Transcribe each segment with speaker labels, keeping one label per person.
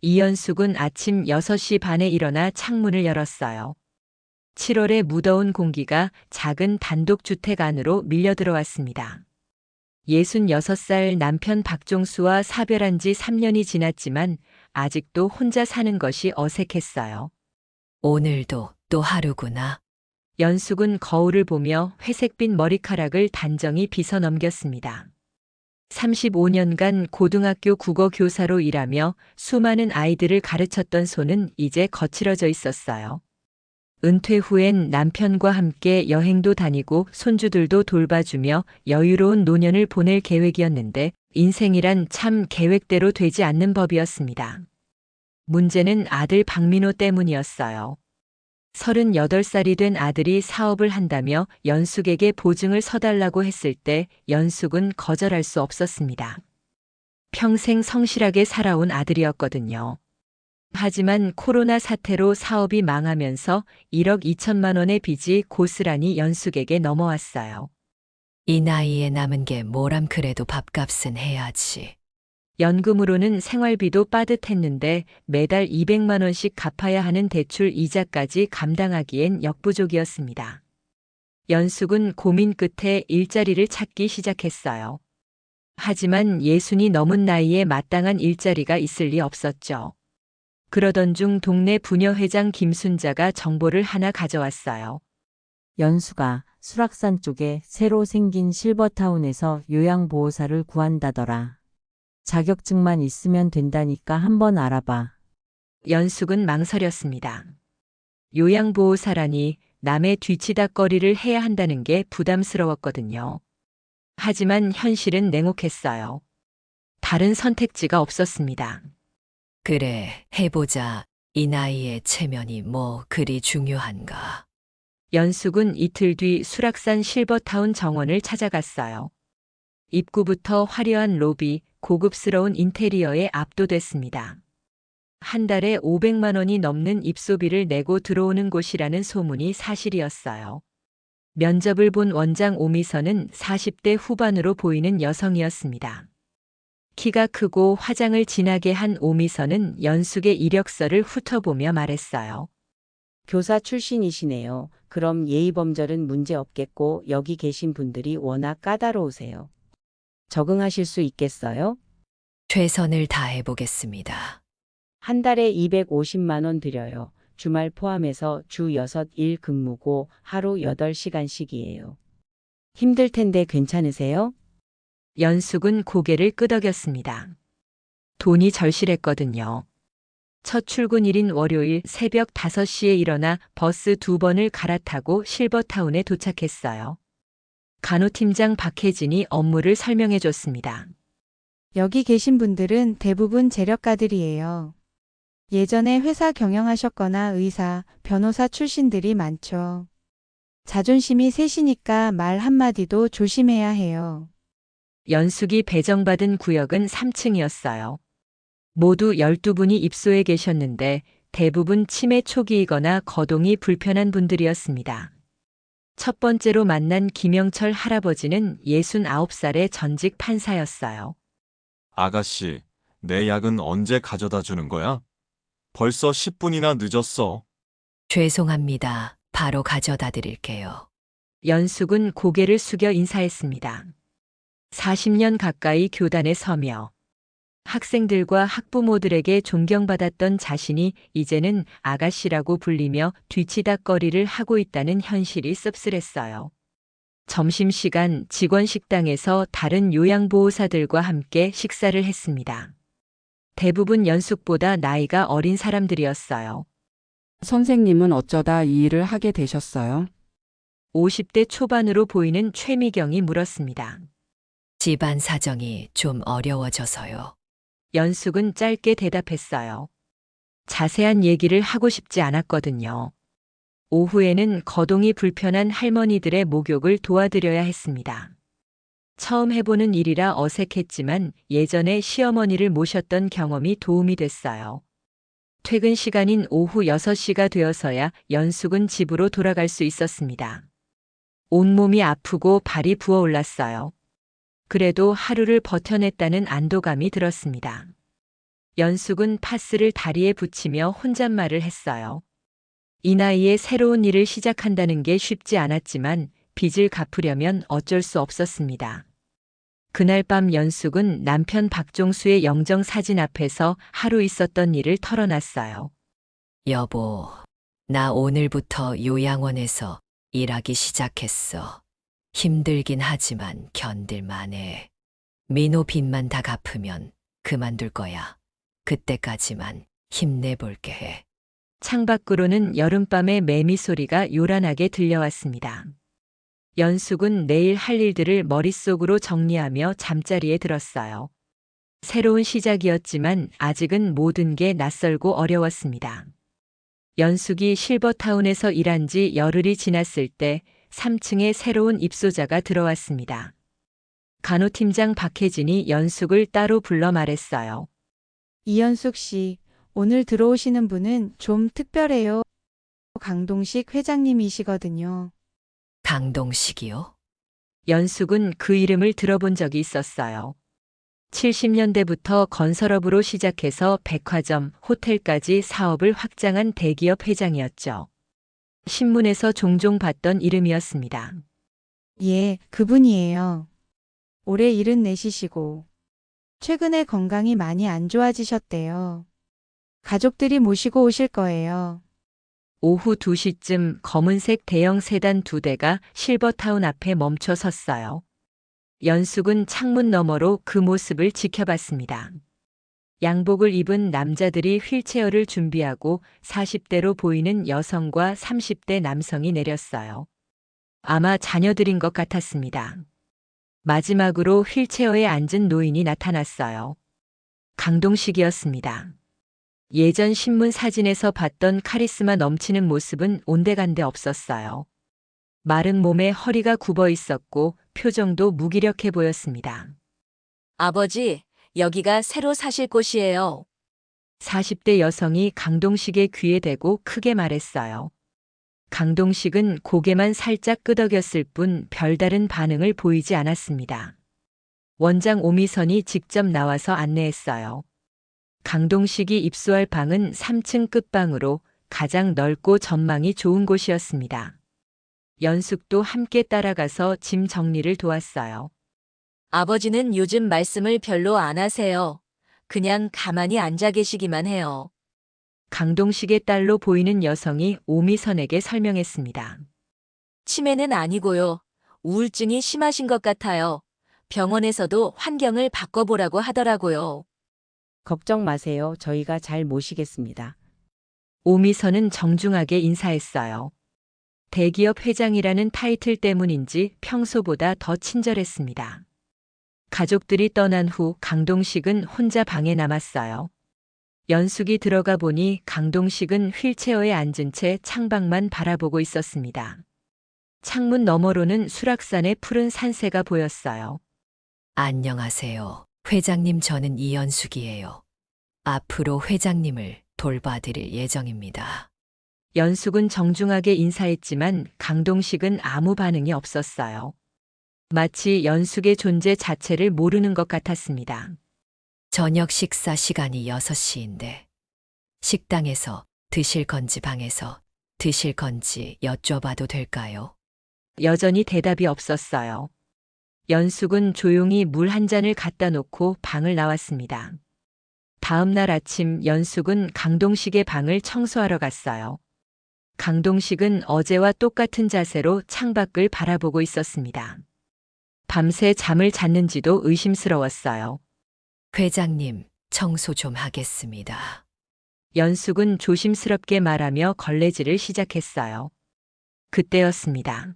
Speaker 1: 이연숙은 아침 6시 반에 일어나 창문을 열었어요. 7월의 무더운 공기가 작은 단독주택 안으로 밀려 들어왔습니다. 66살 남편 박종수와 사별한 지 3년이 지났지만 아직도 혼자 사는 것이 어색했어요.
Speaker 2: 오늘도 또 하루구나.
Speaker 1: 연숙은 거울을 보며 회색빛 머리카락을 단정히 빗어 넘겼습니다. 35년간 고등학교 국어 교사로 일하며 수많은 아이들을 가르쳤던 손은 이제 거칠어져 있었어요. 은퇴 후엔 남편과 함께 여행도 다니고 손주들도 돌봐주며 여유로운 노년을 보낼 계획이었는데 인생이란 참 계획대로 되지 않는 법이었습니다. 문제는 아들 박민호 때문이었어요. 38살이 된 아들이 사업을 한다며 연숙에게 보증을 서달라고 했을 때 연숙은 거절할 수 없었습니다. 평생 성실하게 살아온 아들이었거든요. 하지만 코로나 사태로 사업이 망하면서 1억 2천만 원의 빚이 고스란히 연숙에게 넘어왔어요.
Speaker 2: 이 나이에 남은 게 뭐람 그래도 밥값은 해야지.
Speaker 1: 연금으로는 생활비도 빠듯했는데 매달 200만 원씩 갚아야 하는 대출 이자까지 감당하기엔 역부족이었습니다. 연숙은 고민 끝에 일자리를 찾기 시작했어요. 하지만 60이 넘은 나이에 마땅한 일자리가 있을 리 없었죠. 그러던 중 동네 부녀회장 김순자가 정보를 하나 가져왔어요.
Speaker 3: 연수가 수락산 쪽에 새로 생긴 실버타운에서 요양보호사를 구한다더라. 자격증만 있으면 된다니까 한번 알아봐.
Speaker 1: 연숙은 망설였습니다. 요양보호사라니 남의 뒤치다꺼리를 해야 한다는 게 부담스러웠거든요. 하지만 현실은 냉혹했어요. 다른 선택지가 없었습니다.
Speaker 2: 그래, 해보자. 이 나이에 체면이 뭐 그리 중요한가.
Speaker 1: 연숙은 이틀 뒤 수락산 실버타운 정원을 찾아갔어요. 입구부터 화려한 로비, 고급스러운 인테리어에 압도됐습니다. 한 달에 500만 원이 넘는 입소비를 내고 들어오는 곳이라는 소문이 사실이었어요. 면접을 본 원장 오미선은 40대 후반으로 보이는 여성이었습니다. 키가 크고 화장을 진하게 한 오미선은 연숙의 이력서를 훑어보며 말했어요.
Speaker 4: 교사 출신이시네요. 그럼 예의범절은 문제 없겠고 여기 계신 분들이 워낙 까다로우세요. 적응하실 수 있겠어요?
Speaker 2: 최선을 다해보겠습니다.
Speaker 4: 한 달에 250만 원 드려요. 주말 포함해서 주 6일 근무고 하루 8시간씩이에요. 힘들 텐데 괜찮으세요?
Speaker 1: 연숙은 고개를 끄덕였습니다. 돈이 절실했거든요. 첫 출근일인 월요일 새벽 5시에 일어나 버스 2번을 갈아타고 실버타운에 도착했어요. 간호팀장 박혜진이 업무를 설명해 줬습니다.
Speaker 5: 여기 계신 분들은 대부분 재력가들이에요. 예전에 회사 경영하셨거나 의사, 변호사 출신들이 많죠. 자존심이 세시니까 말 한마디도 조심해야 해요.
Speaker 1: 연숙이 배정받은 구역은 3층이었어요. 모두 12분이 입소해 계셨는데 대부분 치매 초기이거나 거동이 불편한 분들이었습니다. 첫 번째로 만난 김영철 할아버지는 69살의 전직 판사였어요.
Speaker 6: 아가씨, 내 약은 언제 가져다 주는 거야? 벌써 10분이나 늦었어.
Speaker 2: 죄송합니다. 바로 가져다 드릴게요.
Speaker 1: 연숙은 고개를 숙여 인사했습니다. 40년 가까이 교단에 서며 학생들과 학부모들에게 존경받았던 자신이 이제는 아가씨라고 불리며 뒤치다꺼리를 하고 있다는 현실이 씁쓸했어요. 점심시간 직원 식당에서 다른 요양보호사들과 함께 식사를 했습니다. 대부분 연숙보다 나이가 어린 사람들이었어요.
Speaker 7: 선생님은 어쩌다 이 일을 하게 되셨어요?
Speaker 1: 50대 초반으로 보이는 최미경이 물었습니다.
Speaker 2: 집안 사정이 좀 어려워져서요.
Speaker 1: 연숙은 짧게 대답했어요. 자세한 얘기를 하고 싶지 않았거든요. 오후에는 거동이 불편한 할머니들의 목욕을 도와드려야 했습니다. 처음 해보는 일이라 어색했지만 예전에 시어머니를 모셨던 경험이 도움이 됐어요. 퇴근 시간인 오후 6시가 되어서야 연숙은 집으로 돌아갈 수 있었습니다. 온몸이 아프고 발이 부어올랐어요. 그래도 하루를 버텨냈다는 안도감이 들었습니다. 연숙은 파스를 다리에 붙이며 혼잣말을 했어요. 이 나이에 새로운 일을 시작한다는 게 쉽지 않았지만 빚을 갚으려면 어쩔 수 없었습니다. 그날 밤 연숙은 남편 박종수의 영정 사진 앞에서 하루 있었던 일을 털어놨어요.
Speaker 2: 여보, 나 오늘부터 요양원에서 일하기 시작했어. 힘들긴 하지만 견딜만해. 민호 빚만 다 갚으면 그만둘 거야. 그때까지만 힘내볼게 해.
Speaker 1: 창밖으로는 여름밤의 매미 소리가 요란하게 들려왔습니다. 연숙은 내일 할 일들을 머릿속으로 정리하며 잠자리에 들었어요. 새로운 시작이었지만 아직은 모든 게 낯설고 어려웠습니다. 연숙이 실버타운에서 일한 지 열흘이 지났을 때 3층에 새로운 입소자가 들어왔습니다. 간호팀장 박혜진이 연숙을 따로 불러 말했어요.
Speaker 5: 이연숙 씨, 오늘 들어오시는 분은 좀 특별해요. 강동식 회장님이시거든요.
Speaker 2: 강동식이요?
Speaker 1: 연숙은 그 이름을 들어본 적이 있었어요. 70년대부터 건설업으로 시작해서 백화점, 호텔까지 사업을 확장한 대기업 회장이었죠. 신문에서 종종 봤던 이름이었습니다.
Speaker 5: 예, 그분이에요. 올해 74시고 최근에 건강이 많이 안 좋아지셨대요. 가족들이 모시고 오실 거예요.
Speaker 1: 오후 2시쯤 검은색 대형 세단 2대가 실버타운 앞에 멈춰 섰어요. 연숙은 창문 너머로 그 모습을 지켜봤습니다. 양복을 입은 남자들이 휠체어를 준비하고 40대로 보이는 여성과 30대 남성이 내렸어요. 아마 자녀들인 것 같았습니다. 마지막으로 휠체어에 앉은 노인이 나타났어요. 강동식이었습니다. 예전 신문 사진에서 봤던 카리스마 넘치는 모습은 온데간데 없었어요. 마른 몸에 허리가 굽어 있었고 표정도 무기력해 보였습니다.
Speaker 8: 아버지, 여기가 새로 사실 곳이에요.
Speaker 1: 40대 여성이 강동식의 귀에 대고 크게 말했어요. 강동식은 고개만 살짝 끄덕였을 뿐 별다른 반응을 보이지 않았습니다. 원장 오미선이 직접 나와서 안내했어요. 강동식이 입소할 방은 3층 끝방으로 가장 넓고 전망이 좋은 곳이었습니다. 연숙도 함께 따라가서 짐 정리를 도왔어요.
Speaker 8: 아버지는 요즘 말씀을 별로 안 하세요. 그냥 가만히 앉아 계시기만 해요.
Speaker 1: 강동식의 딸로 보이는 여성이 오미선에게 설명했습니다.
Speaker 8: 치매는 아니고요. 우울증이 심하신 것 같아요. 병원에서도 환경을 바꿔보라고 하더라고요.
Speaker 4: 걱정 마세요. 저희가 잘 모시겠습니다.
Speaker 1: 오미선은 정중하게 인사했어요. 대기업 회장이라는 타이틀 때문인지 평소보다 더 친절했습니다. 가족들이 떠난 후 강동식은 혼자 방에 남았어요. 연숙이 들어가 보니 강동식은 휠체어에 앉은 채 창밖만 바라보고 있었습니다. 창문 너머로는 수락산의 푸른 산세가 보였어요.
Speaker 2: 안녕하세요. 회장님, 저는 이연숙이에요. 앞으로 회장님을 돌봐드릴 예정입니다.
Speaker 1: 연숙은 정중하게 인사했지만 강동식은 아무 반응이 없었어요. 마치 연숙의 존재 자체를 모르는 것 같았습니다.
Speaker 2: 저녁 식사 시간이 6시인데 식당에서 드실 건지 방에서 드실 건지 여쭤봐도 될까요?
Speaker 1: 여전히 대답이 없었어요. 연숙은 조용히 물 한 잔을 갖다 놓고 방을 나왔습니다. 다음 날 아침 연숙은 강동식의 방을 청소하러 갔어요. 강동식은 어제와 똑같은 자세로 창밖을 바라보고 있었습니다. 밤새 잠을 잤는지도 의심스러웠어요.
Speaker 2: 회장님, 청소 좀 하겠습니다.
Speaker 1: 연숙은 조심스럽게 말하며 걸레질을 시작했어요. 그때였습니다.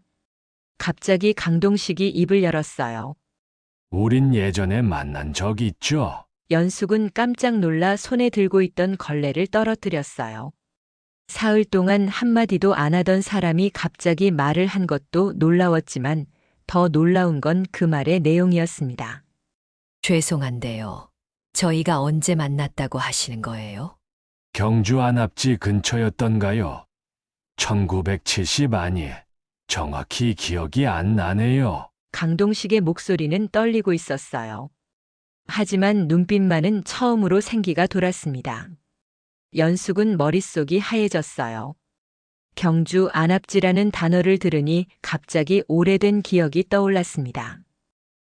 Speaker 1: 갑자기 강동식이 입을 열었어요.
Speaker 9: 우린 예전에 만난 적 있죠?
Speaker 1: 연숙은 깜짝 놀라 손에 들고 있던 걸레를 떨어뜨렸어요. 사흘 동안 한마디도 안 하던 사람이 갑자기 말을 한 것도 놀라웠지만 더 놀라운 건 그 말의 내용이었습니다.
Speaker 2: 죄송한데요. 저희가 언제 만났다고 하시는 거예요?
Speaker 9: 경주 안압지 근처였던가요? 1970 아니, 정확히 기억이 안 나네요.
Speaker 1: 강동식의 목소리는 떨리고 있었어요. 하지만 눈빛만은 처음으로 생기가 돌았습니다. 연숙은 머릿속이 하얘졌어요. 경주 안압지라는 단어를 들으니 갑자기 오래된 기억이 떠올랐습니다.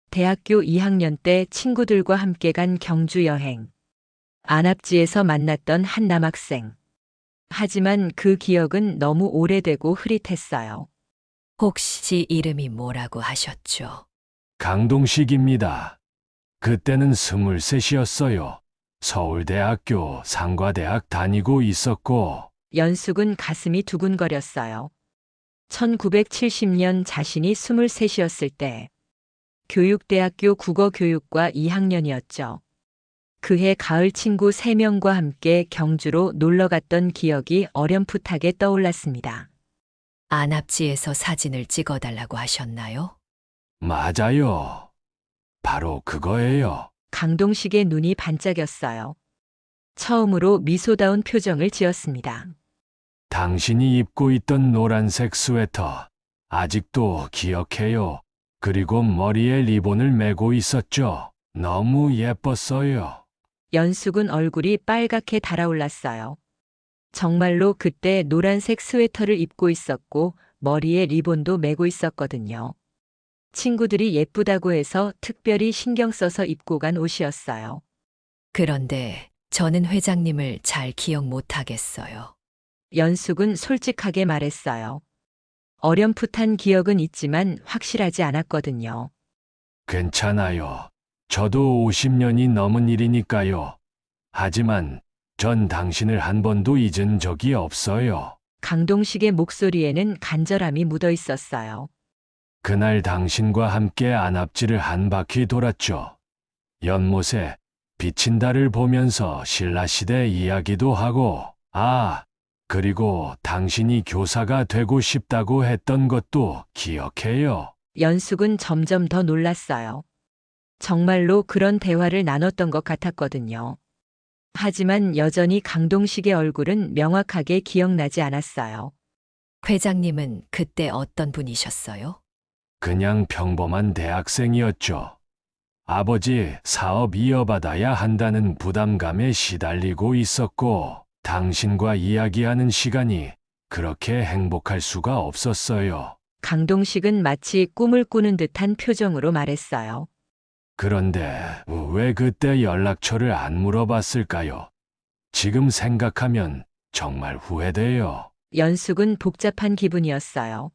Speaker 1: 대학교 2학년 때 친구들과 함께 간 경주 여행. 안압지에서 만났던 한 남학생. 하지만 그 기억은 너무 오래되고 흐릿했어요.
Speaker 2: 혹시 이름이 뭐라고 하셨죠?
Speaker 9: 강동식입니다. 그때는 23이었어요. 서울대학교 상과대학 다니고 있었고,
Speaker 1: 연숙은 가슴이 두근거렸어요. 1970년 자신이 23이었을 때 교육대학교 국어교육과 2학년이었죠. 그해 가을 친구 3명과 함께 경주로 놀러 갔던 기억이 어렴풋하게 떠올랐습니다.
Speaker 2: 안압지에서 사진을 찍어달라고 하셨나요?
Speaker 9: 맞아요. 바로 그거예요.
Speaker 1: 강동식의 눈이 반짝였어요. 처음으로 미소다운 표정을 지었습니다.
Speaker 9: 당신이 입고 있던 노란색 스웨터, 아직도 기억해요. 그리고 머리에 리본을 메고 있었죠. 너무 예뻤어요.
Speaker 1: 연숙은 얼굴이 빨갛게 달아올랐어요. 정말로 그때 노란색 스웨터를 입고 있었고 머리에 리본도 메고 있었거든요. 친구들이 예쁘다고 해서 특별히 신경 써서 입고 간 옷이었어요.
Speaker 2: 그런데 저는 회장님을 잘 기억 못하겠어요.
Speaker 1: 연숙은 솔직하게 말했어요. 어렴풋한 기억은 있지만 확실하지 않았거든요.
Speaker 9: 괜찮아요. 저도 50년이 넘은 일이니까요. 하지만 전 당신을 한 번도 잊은 적이 없어요.
Speaker 1: 강동식의 목소리에는 간절함이 묻어 있었어요.
Speaker 9: 그날 당신과 함께 안압지를 한 바퀴 돌았죠. 연못에 비친 달을 보면서 신라시대 이야기도 하고, 그리고 당신이 교사가 되고 싶다고 했던 것도 기억해요.
Speaker 1: 연숙은 점점 더 놀랐어요. 정말로 그런 대화를 나눴던 것 같았거든요. 하지만 여전히 강동식의 얼굴은 명확하게 기억나지 않았어요.
Speaker 2: 회장님은 그때 어떤 분이셨어요?
Speaker 9: 그냥 평범한 대학생이었죠. 아버지 사업 이어받아야 한다는 부담감에 시달리고 있었고, 당신과 이야기하는 시간이 그렇게 행복할 수가 없었어요.
Speaker 1: 강동식은 마치 꿈을 꾸는 듯한 표정으로 말했어요.
Speaker 9: 그런데 왜 그때 연락처를 안 물어봤을까요? 지금 생각하면 정말 후회돼요.
Speaker 1: 연숙은 복잡한 기분이었어요.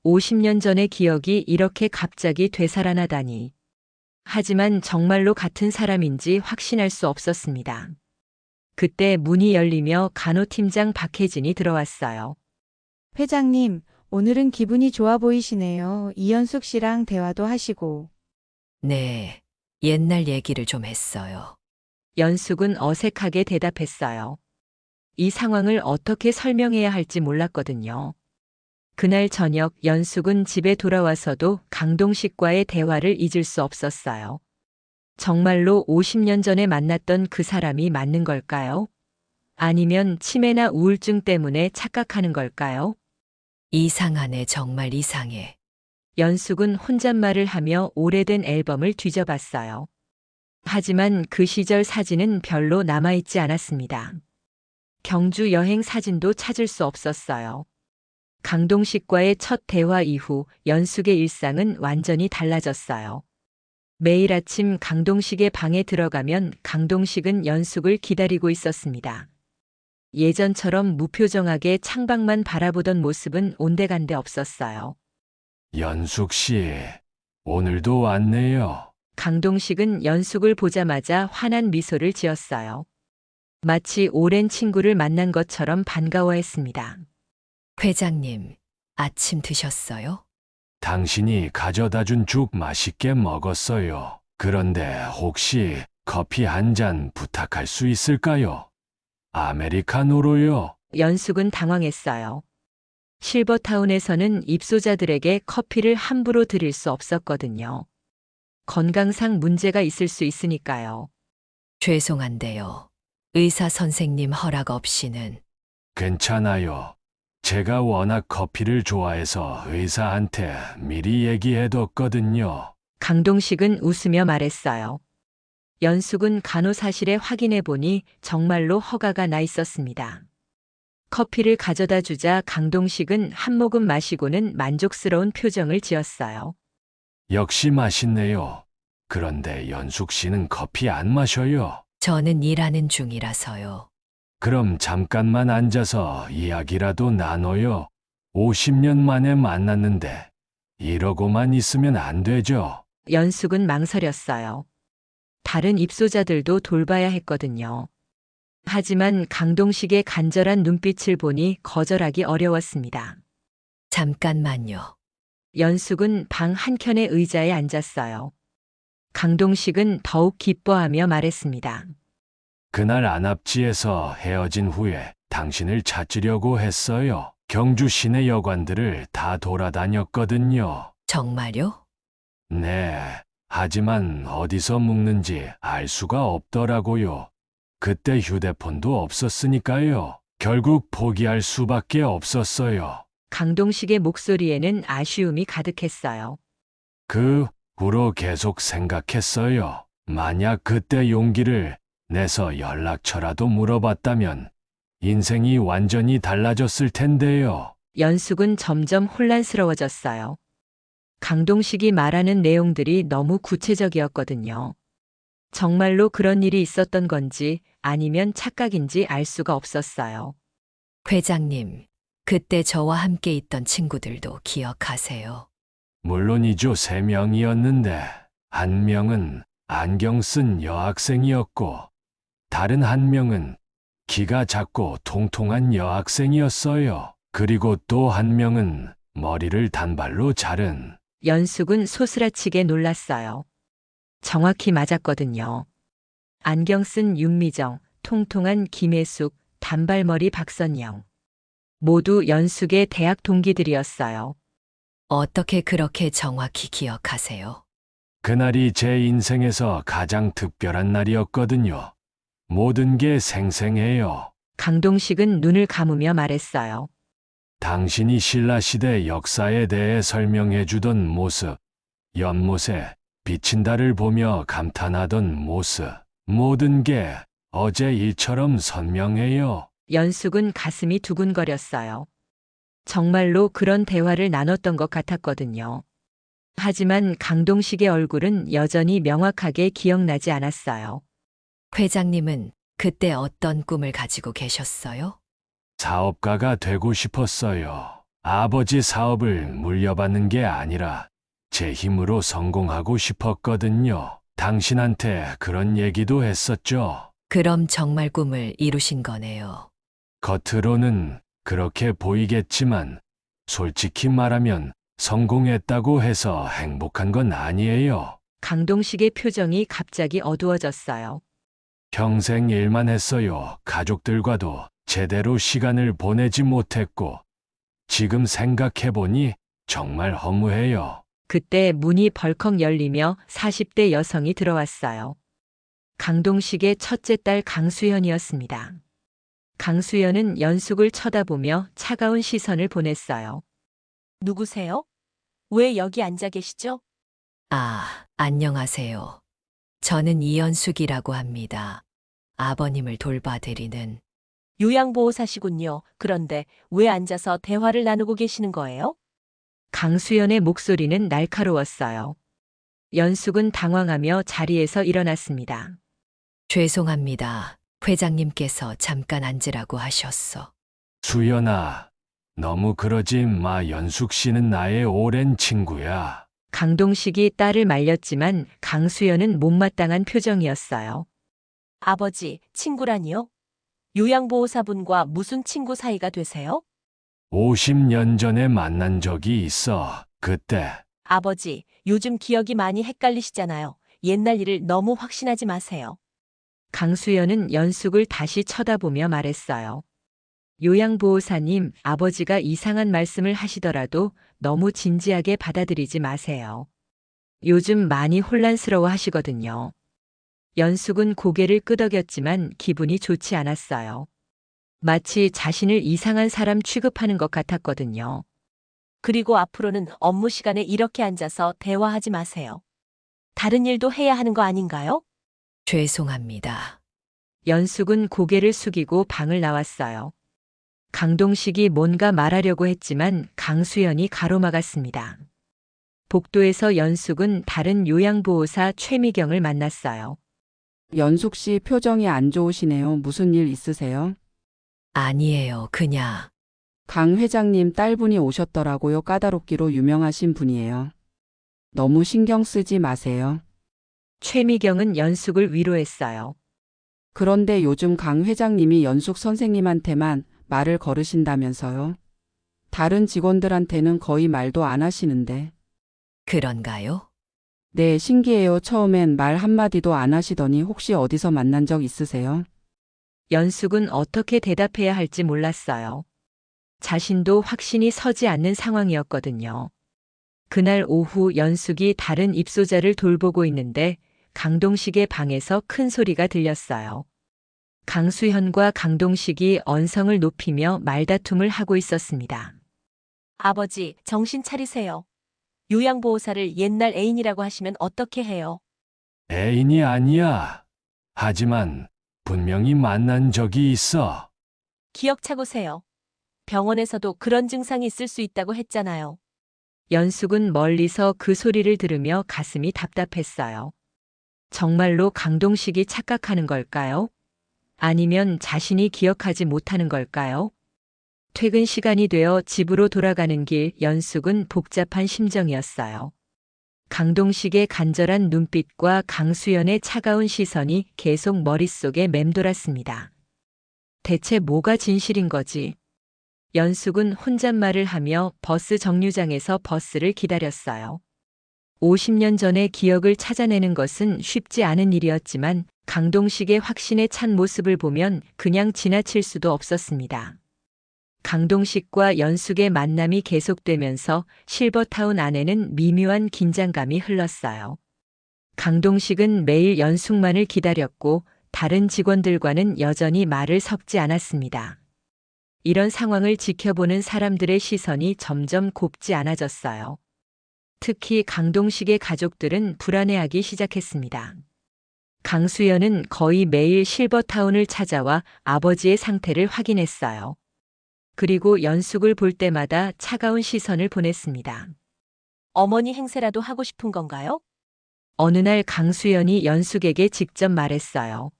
Speaker 1: 50년 전의 기억이 이렇게 갑자기 되살아나다니. 하지만 정말로 같은 사람인지 확신할 수 없었습니다. 그때 문이 열리며 간호팀장 박혜진이 들어왔어요.
Speaker 5: 회장님, 오늘은 기분이 좋아 보이시네요. 이연숙 씨랑 대화도 하시고.
Speaker 2: 네, 옛날 얘기를 좀 했어요.
Speaker 1: 연숙은 어색하게 대답했어요. 이 상황을 어떻게 설명해야 할지 몰랐거든요. 그날 저녁 연숙은 집에 돌아와서도 강동식과의 대화를 잊을 수 없었어요. 정말로 50년 전에 만났던 그 사람이 맞는 걸까요? 아니면 치매나 우울증 때문에 착각하는 걸까요?
Speaker 2: 이상하네, 정말 이상해.
Speaker 1: 연숙은 혼잣말을 하며 오래된 앨범을 뒤져봤어요. 하지만 그 시절 사진은 별로 남아있지 않았습니다. 경주 여행 사진도 찾을 수 없었어요. 강동식과의 첫 대화 이후 연숙의 일상은 완전히 달라졌어요. 매일 아침 강동식의 방에 들어가면 강동식은 연숙을 기다리고 있었습니다. 예전처럼 무표정하게 창밖만 바라보던 모습은 온데간데 없었어요.
Speaker 9: 연숙 씨, 오늘도 왔네요.
Speaker 1: 강동식은 연숙을 보자마자 환한 미소를 지었어요. 마치 오랜 친구를 만난 것처럼 반가워했습니다.
Speaker 2: 회장님, 아침 드셨어요?
Speaker 9: 당신이 가져다 준 죽 맛있게 먹었어요. 그런데 혹시 커피 한 잔 부탁할 수 있을까요? 아메리카노로요.
Speaker 1: 연숙은 당황했어요. 실버타운에서는 입소자들에게 커피를 함부로 드릴 수 없었거든요. 건강상 문제가 있을 수 있으니까요.
Speaker 2: 죄송한데요. 의사 선생님 허락 없이는.
Speaker 9: 괜찮아요. 제가 워낙 커피를 좋아해서 의사한테 미리 얘기해뒀거든요.
Speaker 1: 강동식은 웃으며 말했어요. 연숙은 간호사실에 확인해 보니 정말로 허가가 나 있었습니다. 커피를 가져다 주자 강동식은 한 모금 마시고는 만족스러운 표정을 지었어요.
Speaker 9: 역시 맛있네요. 그런데 연숙 씨는 커피 안 마셔요.
Speaker 2: 저는 일하는 중이라서요.
Speaker 9: 그럼 잠깐만 앉아서 이야기라도 나눠요. 50년 만에 만났는데 이러고만 있으면 안 되죠.
Speaker 1: 연숙은 망설였어요. 다른 입소자들도 돌봐야 했거든요. 하지만 강동식의 간절한 눈빛을 보니 거절하기 어려웠습니다.
Speaker 2: 잠깐만요.
Speaker 1: 연숙은 방 한켠의 의자에 앉았어요. 강동식은 더욱 기뻐하며 말했습니다.
Speaker 9: 그날 안압지에서 헤어진 후에 당신을 찾으려고 했어요. 경주 시내 여관들을 다 돌아다녔거든요.
Speaker 2: 정말요?
Speaker 9: 네. 하지만 어디서 묵는지 알 수가 없더라고요. 그때 휴대폰도 없었으니까요. 결국 포기할 수밖에 없었어요.
Speaker 1: 강동식의 목소리에는 아쉬움이 가득했어요.
Speaker 9: 그 후로 계속 생각했어요. 만약 그때 용기를 내서 연락처라도 물어봤다면 인생이 완전히 달라졌을 텐데요.
Speaker 1: 연숙은 점점 혼란스러워졌어요. 강동식이 말하는 내용들이 너무 구체적이었거든요. 정말로 그런 일이 있었던 건지 아니면 착각인지 알 수가 없었어요.
Speaker 2: 회장님, 그때 저와 함께 있던 친구들도 기억하세요.
Speaker 9: 물론이죠. 3명이었는데 한 명은 안경 쓴 여학생이었고 다른 한 명은 키가 작고 통통한 여학생이었어요. 그리고 또 한 명은 머리를 단발로 자른.
Speaker 1: 연숙은 소스라치게 놀랐어요. 정확히 맞았거든요. 안경 쓴 윤미정, 통통한 김혜숙, 단발머리 박선영. 모두 연숙의 대학 동기들이었어요.
Speaker 2: 어떻게 그렇게 정확히 기억하세요?
Speaker 9: 그날이 제 인생에서 가장 특별한 날이었거든요. 모든 게 생생해요.
Speaker 1: 강동식은 눈을 감으며 말했어요.
Speaker 9: 당신이 신라시대 역사에 대해 설명해 주던 모습, 연못에 비친 달을 보며 감탄하던 모습, 모든 게 어제 일처럼 선명해요.
Speaker 1: 연숙은 가슴이 두근거렸어요. 정말로 그런 대화를 나눴던 것 같았거든요. 하지만 강동식의 얼굴은 여전히 명확하게 기억나지 않았어요.
Speaker 2: 회장님은 그때 어떤 꿈을 가지고 계셨어요?
Speaker 9: 사업가가 되고 싶었어요. 아버지 사업을 물려받는 게 아니라 제 힘으로 성공하고 싶었거든요. 당신한테 그런 얘기도 했었죠.
Speaker 2: 그럼 정말 꿈을 이루신 거네요.
Speaker 9: 겉으로는 그렇게 보이겠지만 솔직히 말하면 성공했다고 해서 행복한 건 아니에요.
Speaker 1: 강동식의 표정이 갑자기 어두워졌어요.
Speaker 9: 평생 일만 했어요. 가족들과도 제대로 시간을 보내지 못했고 지금 생각해보니 정말 허무해요.
Speaker 1: 그때 문이 벌컥 열리며 40대 여성이 들어왔어요. 강동식의 첫째 딸 강수연이었습니다. 강수연은 연숙을 쳐다보며 차가운 시선을 보냈어요.
Speaker 8: 누구세요? 왜 여기 앉아 계시죠?
Speaker 2: 아, 안녕하세요. 저는 이연숙이라고 합니다. 아버님을 돌봐드리는.
Speaker 8: 요양보호사시군요. 그런데 왜 앉아서 대화를 나누고 계시는 거예요?
Speaker 1: 강수연의 목소리는 날카로웠어요. 연숙은 당황하며 자리에서 일어났습니다.
Speaker 2: 죄송합니다. 회장님께서 잠깐 앉으라고 하셨어.
Speaker 9: 수연아, 너무 그러지 마. 연숙 씨는 나의 오랜 친구야.
Speaker 1: 강동식이 딸을 말렸지만 강수연은 못마땅한 표정이었어요.
Speaker 8: 아버지, 친구라니요? 요양보호사분과 무슨 친구 사이가 되세요?
Speaker 9: 50년 전에 만난 적이 있어. 그때
Speaker 8: 아버지, 요즘 기억이 많이 헷갈리시잖아요. 옛날 일을 너무 확신하지 마세요.
Speaker 1: 강수연은 연숙을 다시 쳐다보며 말했어요. 요양보호사님, 아버지가 이상한 말씀을 하시더라도 너무 진지하게 받아들이지 마세요. 요즘 많이 혼란스러워 하시거든요. 연숙은 고개를 끄덕였지만 기분이 좋지 않았어요. 마치 자신을 이상한 사람 취급하는 것 같았거든요.
Speaker 8: 그리고 앞으로는 업무 시간에 이렇게 앉아서 대화하지 마세요. 다른 일도 해야 하는 거 아닌가요?
Speaker 2: 죄송합니다.
Speaker 1: 연숙은 고개를 숙이고 방을 나왔어요. 강동식이 뭔가 말하려고 했지만 강수연이 가로막았습니다. 복도에서 연숙은 다른 요양보호사 최미경을 만났어요.
Speaker 7: 연숙 씨 표정이 안 좋으시네요. 무슨 일 있으세요?
Speaker 2: 아니에요. 그냥
Speaker 7: 강 회장님 딸분이 오셨더라고요. 까다롭기로 유명하신 분이에요. 너무 신경 쓰지 마세요.
Speaker 1: 최미경은 연숙을 위로했어요.
Speaker 7: 그런데 요즘 강 회장님이 연숙 선생님한테만 말을 걸으신다면서요. 다른 직원들한테는 거의 말도 안 하시는데.
Speaker 2: 그런가요?
Speaker 7: 네, 신기해요. 처음엔 말 한마디도 안 하시더니 혹시 어디서 만난 적 있으세요?
Speaker 1: 연숙은 어떻게 대답해야 할지 몰랐어요. 자신도 확신이 서지 않는 상황이었거든요. 그날 오후 연숙이 다른 입소자를 돌보고 있는데 강동식의 방에서 큰 소리가 들렸어요. 강수현과 강동식이 언성을 높이며 말다툼을 하고 있었습니다.
Speaker 8: 아버지, 정신 차리세요. 요양보호사를 옛날 애인이라고 하시면 어떻게 해요?
Speaker 9: 애인이 아니야. 하지만 분명히 만난 적이 있어.
Speaker 8: 기억 차고세요. 병원에서도 그런 증상이 있을 수 있다고 했잖아요.
Speaker 1: 연숙은 멀리서 그 소리를 들으며 가슴이 답답했어요. 정말로 강동식이 착각하는 걸까요? 아니면 자신이 기억하지 못하는 걸까요? 퇴근 시간이 되어 집으로 돌아가는 길 연숙은 복잡한 심정이었어요. 강동식의 간절한 눈빛과 강수연의 차가운 시선이 계속 머릿속에 맴돌았습니다. 대체 뭐가 진실인 거지? 연숙은 혼잣말을 하며 버스 정류장에서 버스를 기다렸어요. 50년 전의 기억을 찾아내는 것은 쉽지 않은 일이었지만 강동식의 확신에 찬 모습을 보면 그냥 지나칠 수도 없었습니다. 강동식과 연숙의 만남이 계속되면서 실버타운 안에는 미묘한 긴장감이 흘렀어요. 강동식은 매일 연숙만을 기다렸고 다른 직원들과는 여전히 말을 섞지 않았습니다. 이런 상황을 지켜보는 사람들의 시선이 점점 곱지 않아졌어요. 특히 강동식의 가족들은 불안해하기 시작했습니다. 강수연은 거의 매일 실버타운을 찾아와 아버지의 상태를 확인했어요. 그리고 연숙을 볼 때마다 차가운 시선을 보냈습니다.
Speaker 8: 어머니 행세라도 하고 싶은 건가요?
Speaker 1: 어느 날 강수연이 연숙에게 직접 말했어요.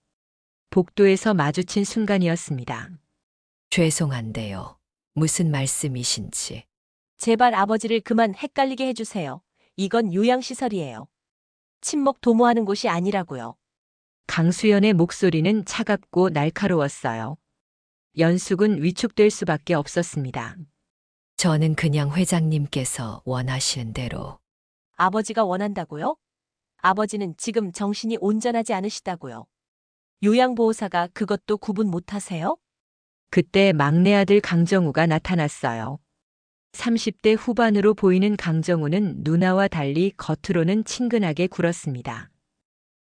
Speaker 1: 복도에서 마주친 순간이었습니다.
Speaker 2: 죄송한데요. 무슨 말씀이신지.
Speaker 8: 제발 아버지를 그만 헷갈리게 해주세요. 이건 요양시설이에요. 친목 도모하는 곳이 아니라고요.
Speaker 1: 강수연의 목소리는 차갑고 날카로웠어요. 연숙은 위축될 수밖에 없었습니다.
Speaker 2: 저는 그냥 회장님께서 원하시는 대로.
Speaker 8: 아버지가 원한다고요? 아버지는 지금 정신이 온전하지 않으시다고요. 요양보호사가 그것도 구분 못하세요?
Speaker 1: 그때 막내 아들 강정우가 나타났어요. 30대 후반으로 보이는 강정우는 누나와 달리 겉으로는 친근하게 굴었습니다.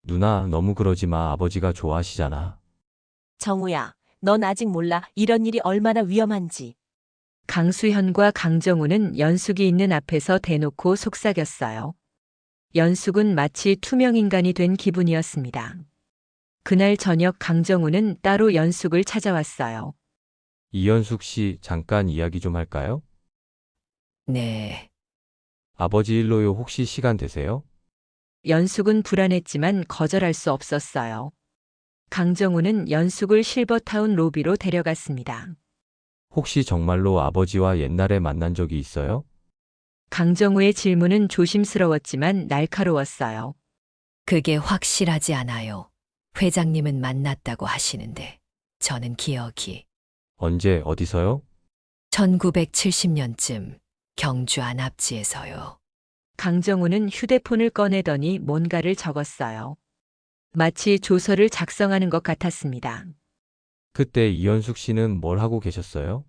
Speaker 10: 누나, 너무 그러지 마. 아버지가 좋아하시잖아.
Speaker 8: 정우야, 넌 아직 몰라. 이런 일이 얼마나 위험한지.
Speaker 1: 강수현과 강정우는 연숙이 있는 앞에서 대놓고 속삭였어요. 연숙은 마치 투명인간이 된 기분이었습니다. 그날 저녁 강정우는 따로 연숙을 찾아왔어요.
Speaker 10: 이연숙 씨, 잠깐 이야기 좀 할까요?
Speaker 2: 네.
Speaker 10: 아버지 일로요. 혹시 시간 되세요?
Speaker 1: 연숙은 불안했지만 거절할 수 없었어요. 강정우는 연숙을 실버타운 로비로 데려갔습니다.
Speaker 10: 혹시 정말로 아버지와 옛날에 만난 적이 있어요?
Speaker 1: 강정우의 질문은 조심스러웠지만 날카로웠어요.
Speaker 2: 그게 확실하지 않아요. 회장님은 만났다고 하시는데 저는 기억이
Speaker 10: 언제, 어디서요?
Speaker 2: 1970년쯤 경주 안압지에서요.
Speaker 1: 강정우는 휴대폰을 꺼내더니 뭔가를 적었어요. 마치 조서를 작성하는 것 같았습니다.
Speaker 10: 그때 이연숙 씨는 뭘 하고 계셨어요?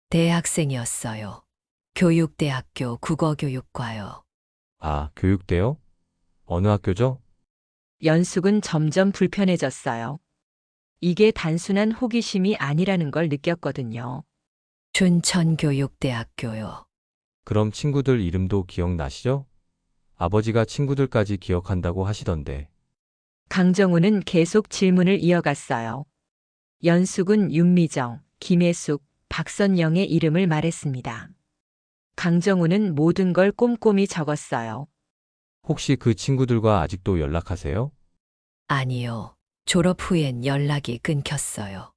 Speaker 2: 대학생이었어요. 교육대학교 국어교육과요.
Speaker 10: 아, 교육대요? 어느 학교죠?
Speaker 1: 연숙은 점점 불편해졌어요. 이게 단순한 호기심이 아니라는 걸 느꼈거든요.
Speaker 2: 춘천교육대학교요.
Speaker 10: 그럼 친구들 이름도 기억나시죠? 아버지가 친구들까지 기억한다고 하시던데.
Speaker 1: 강정우는 계속 질문을 이어갔어요. 연숙은 윤미정, 김혜숙, 박선영의 이름을 말했습니다. 강정우는 모든 걸 꼼꼼히 적었어요.
Speaker 10: 혹시 그 친구들과 아직도 연락하세요?
Speaker 2: 아니요. 졸업 후엔 연락이 끊겼어요.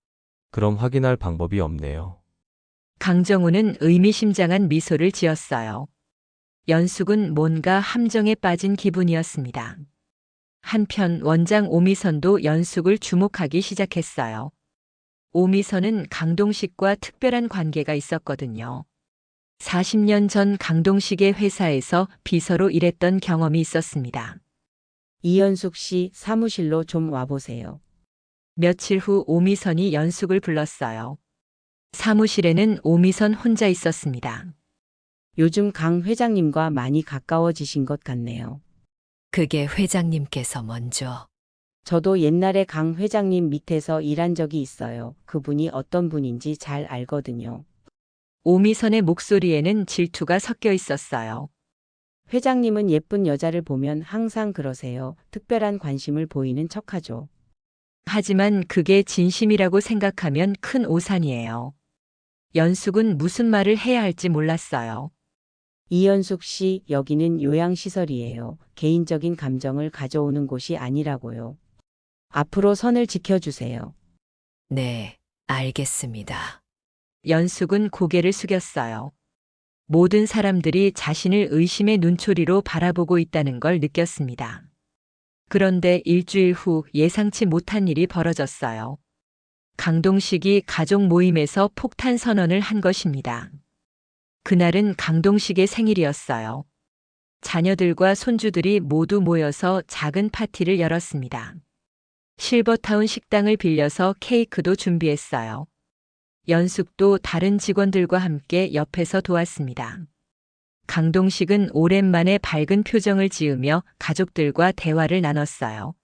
Speaker 10: 그럼 확인할 방법이 없네요.
Speaker 1: 강정우는 의미심장한 미소를 지었어요. 연숙은 뭔가 함정에 빠진 기분이었습니다. 한편 원장 오미선도 연숙을 주목하기 시작했어요. 오미선은 강동식과 특별한 관계가 있었거든요. 40년 전 강동식의 회사에서 비서로 일했던 경험이 있었습니다.
Speaker 4: 이연숙 씨 사무실로 좀 와보세요.
Speaker 1: 며칠 후 오미선이 연숙을 불렀어요. 사무실에는 오미선 혼자 있었습니다.
Speaker 4: 요즘 강 회장님과 많이 가까워지신 것 같네요.
Speaker 2: 그게 회장님께서 먼저.
Speaker 4: 저도 옛날에 강 회장님 밑에서 일한 적이 있어요. 그분이 어떤 분인지 잘 알거든요.
Speaker 1: 오미선의 목소리에는 질투가 섞여 있었어요.
Speaker 4: 회장님은 예쁜 여자를 보면 항상 그러세요. 특별한 관심을 보이는 척하죠.
Speaker 1: 하지만 그게 진심이라고 생각하면 큰 오산이에요. 연숙은 무슨 말을 해야 할지 몰랐어요.
Speaker 4: 이연숙 씨, 여기는 요양시설이에요. 개인적인 감정을 가져오는 곳이 아니라고요. 앞으로 선을 지켜주세요.
Speaker 2: 네, 알겠습니다.
Speaker 1: 연숙은 고개를 숙였어요. 모든 사람들이 자신을 의심의 눈초리로 바라보고 있다는 걸 느꼈습니다. 그런데 일주일 후 예상치 못한 일이 벌어졌어요. 강동식이 가족 모임에서 폭탄 선언을 한 것입니다. 그날은 강동식의 생일이었어요. 자녀들과 손주들이 모두 모여서 작은 파티를 열었습니다. 실버타운 식당을 빌려서 케이크도 준비했어요. 연숙도 다른 직원들과 함께 옆에서 도왔습니다. 강동식은 오랜만에 밝은 표정을 지으며 가족들과 대화를 나눴어요.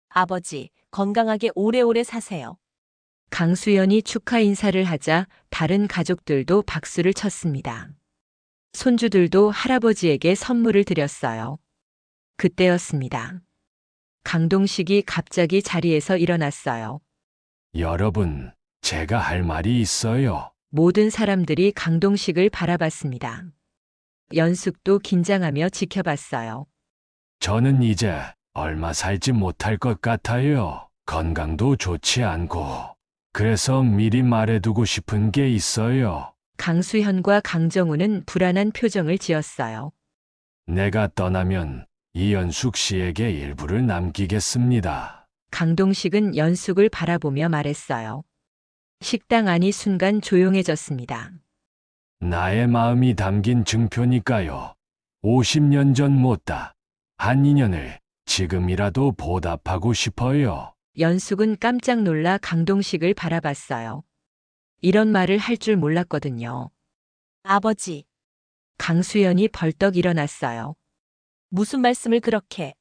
Speaker 8: 아버지, 건강하게 오래오래 사세요.
Speaker 1: 강수연이 축하 인사를 하자 다른 가족들도 박수를 쳤습니다. 손주들도 할아버지에게 선물을 드렸어요. 그때였습니다. 강동식이 갑자기 자리에서 일어났어요.
Speaker 9: 여러분, 제가 할 말이 있어요.
Speaker 1: 모든 사람들이 강동식을 바라봤습니다. 연숙도 긴장하며 지켜봤어요.
Speaker 9: 저는 이제 얼마 살지 못할 것 같아요. 건강도 좋지 않고. 그래서 미리 말해두고 싶은 게 있어요.
Speaker 1: 강수현과 강정우는 불안한 표정을 지었어요.
Speaker 9: 내가 떠나면 이연숙 씨에게 일부를 남기겠습니다.
Speaker 1: 강동식은 연숙을 바라보며 말했어요. 식당 안이 순간 조용해졌습니다.
Speaker 9: 나의 마음이 담긴 증표니까요. 50년 전 못다 한 인연을 지금이라도 보답하고 싶어요.
Speaker 1: 연숙은 깜짝 놀라 강동식을 바라봤어요. 이런 말을 할 줄 몰랐거든요.
Speaker 8: 아버지,
Speaker 1: 강수연이 벌떡 일어났어요.
Speaker 8: 무슨 말씀을 그렇게.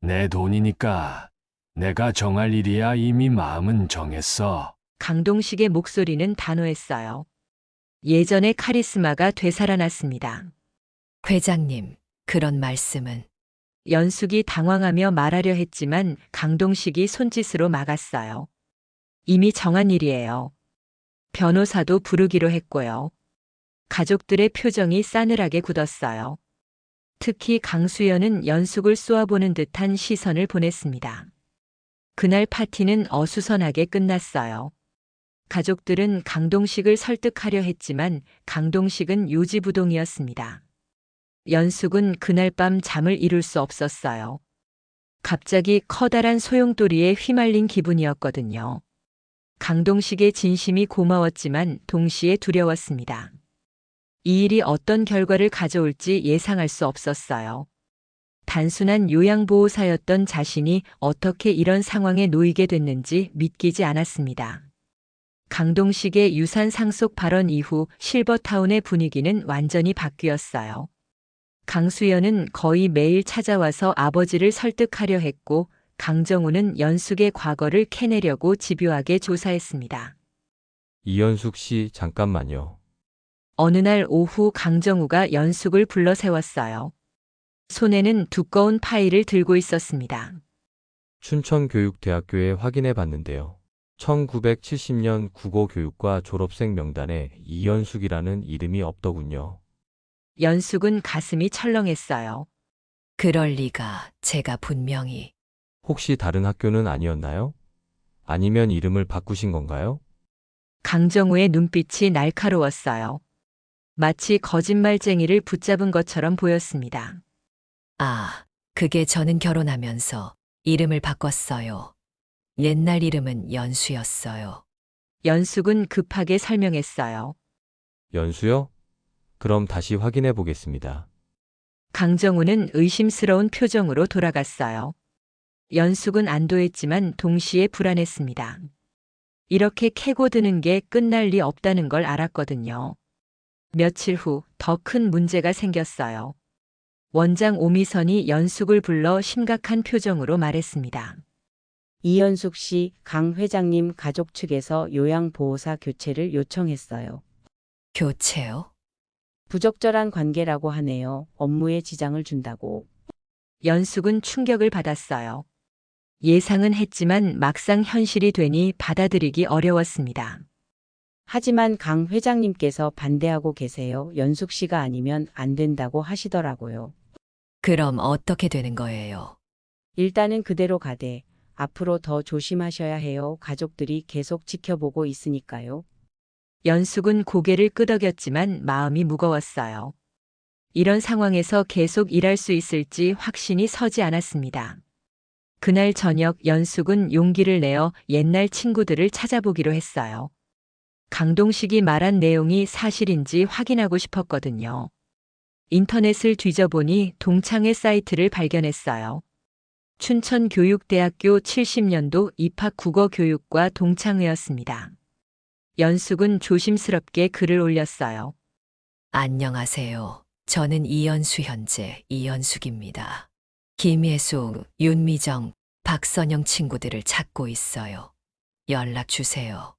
Speaker 9: 내 돈이니까 내가 정할 일이야. 이미 마음은 정했어.
Speaker 1: 강동식의 목소리는 단호했어요. 예전의 카리스마가 되살아났습니다.
Speaker 2: 회장님, 그런 말씀은.
Speaker 1: 연숙이 당황하며 말하려 했지만 강동식이 손짓으로 막았어요. 이미 정한 일이에요. 변호사도 부르기로 했고요. 가족들의 표정이 싸늘하게 굳었어요. 특히 강수연은 연숙을 쏘아보는 듯한 시선을 보냈습니다. 그날 파티는 어수선하게 끝났어요. 가족들은 강동식을 설득하려 했지만 강동식은 요지부동이었습니다. 연숙은 그날 밤 잠을 이룰 수 없었어요. 갑자기 커다란 소용돌이에 휘말린 기분이었거든요. 강동식의 진심이 고마웠지만 동시에 두려웠습니다. 이 일이 어떤 결과를 가져올지 예상할 수 없었어요. 단순한 요양보호사였던 자신이 어떻게 이런 상황에 놓이게 됐는지 믿기지 않았습니다. 강동식의 유산 상속 발언 이후 실버타운의 분위기는 완전히 바뀌었어요. 강수연은 거의 매일 찾아와서 아버지를 설득하려 했고 강정우는 연숙의 과거를 캐내려고 집요하게 조사했습니다.
Speaker 10: 이연숙 씨, 잠깐만요.
Speaker 1: 어느 날 오후 강정우가 연숙을 불러 세웠어요. 손에는 두꺼운 파일을 들고 있었습니다.
Speaker 10: 춘천교육대학교에 확인해 봤는데요. 1970년 국어교육과 졸업생 명단에 이연숙이라는 이름이 없더군요.
Speaker 1: 연숙은 가슴이 철렁했어요.
Speaker 2: 그럴 리가 제가 분명히
Speaker 10: 혹시 다른 학교는 아니었나요? 아니면 이름을 바꾸신 건가요?
Speaker 1: 강정우의 눈빛이 날카로웠어요. 마치 거짓말쟁이를 붙잡은 것처럼 보였습니다.
Speaker 2: 아, 그게 저는 결혼하면서 이름을 바꿨어요. 옛날 이름은 연수였어요.
Speaker 1: 연숙은 급하게 설명했어요.
Speaker 10: 연수요? 그럼 다시 확인해 보겠습니다.
Speaker 1: 강정우는 의심스러운 표정으로 돌아갔어요. 연숙은 안도했지만 동시에 불안했습니다. 이렇게 캐고 드는 게 끝날 리 없다는 걸 알았거든요. 며칠 후 더 큰 문제가 생겼어요. 원장 오미선이 연숙을 불러 심각한 표정으로 말했습니다.
Speaker 4: 이연숙 씨, 강 회장님 가족 측에서 요양보호사 교체를 요청했어요.
Speaker 2: 교체요?
Speaker 4: 부적절한 관계라고 하네요. 업무에 지장을 준다고.
Speaker 1: 연숙은 충격을 받았어요. 예상은 했지만 막상 현실이 되니 받아들이기 어려웠습니다.
Speaker 4: 하지만 강 회장님께서 반대하고 계세요. 연숙 씨가 아니면 안 된다고 하시더라고요.
Speaker 2: 그럼 어떻게 되는 거예요?
Speaker 4: 일단은 그대로 가되 앞으로 더 조심하셔야 해요. 가족들이 계속 지켜보고 있으니까요.
Speaker 1: 연숙은 고개를 끄덕였지만 마음이 무거웠어요. 이런 상황에서 계속 일할 수 있을지 확신이 서지 않았습니다. 그날 저녁 연숙은 용기를 내어 옛날 친구들을 찾아보기로 했어요. 강동식이 말한 내용이 사실인지 확인하고 싶었거든요. 인터넷을 뒤져보니 동창회 사이트를 발견했어요. 춘천교육대학교 70년도 입학 국어교육과 동창회였습니다. 연숙은 조심스럽게 글을 올렸어요.
Speaker 2: 안녕하세요. 저는 이연수 현재 이연숙입니다. 김예숙, 윤미정, 박선영 친구들을 찾고 있어요. 연락 주세요.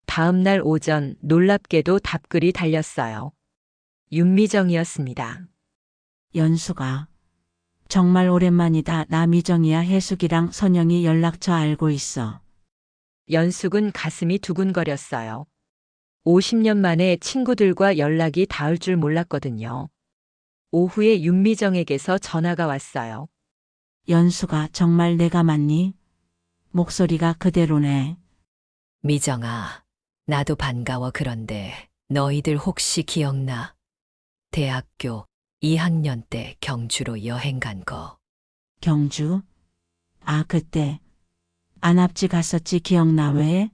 Speaker 1: 다음 날 오전 놀랍게도 답글이 달렸어요. 윤미정이었습니다.
Speaker 3: 연수가. 정말 오랜만이다. 나 미정이야. 혜숙이랑 선영이 연락처 알고 있어.
Speaker 1: 연숙은 가슴이 두근거렸어요. 50년 만에 친구들과 연락이 닿을 줄 몰랐거든요. 오후에 윤미정에게서 전화가 왔어요.
Speaker 3: 연수가 정말 내가 맞니? 목소리가 그대로네.
Speaker 2: 미정아, 나도 반가워. 그런데 너희들 혹시 기억나? 대학교 2학년 때 경주로 여행 간 거.
Speaker 3: 경주? 아, 그때. 안압지 갔었지. 기억나. 왜?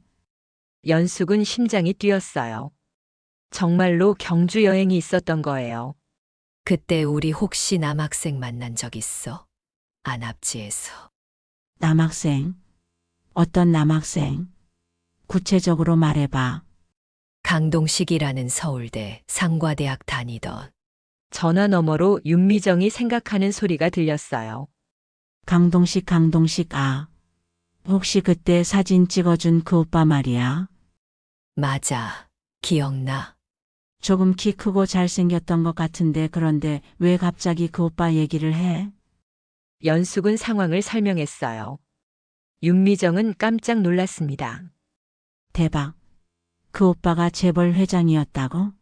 Speaker 1: 연숙은 심장이 뛰었어요. 정말로 경주 여행이 있었던 거예요.
Speaker 2: 그때 우리 혹시 남학생 만난 적 있어? 안압지에서.
Speaker 3: 남학생? 어떤 남학생? 구체적으로 말해봐.
Speaker 2: 강동식이라는 서울대 상과대학 다니던.
Speaker 1: 전화 너머로 윤미정이 생각하는 소리가 들렸어요.
Speaker 3: 강동식, 아. 혹시 그때 사진 찍어준 그 오빠 말이야?
Speaker 2: 맞아. 기억나?
Speaker 3: 조금 키 크고 잘생겼던 것 같은데 그런데 왜 갑자기 그 오빠 얘기를 해?
Speaker 1: 연숙은 상황을 설명했어요. 윤미정은 깜짝 놀랐습니다.
Speaker 3: 대박. 그 오빠가 재벌 회장이었다고?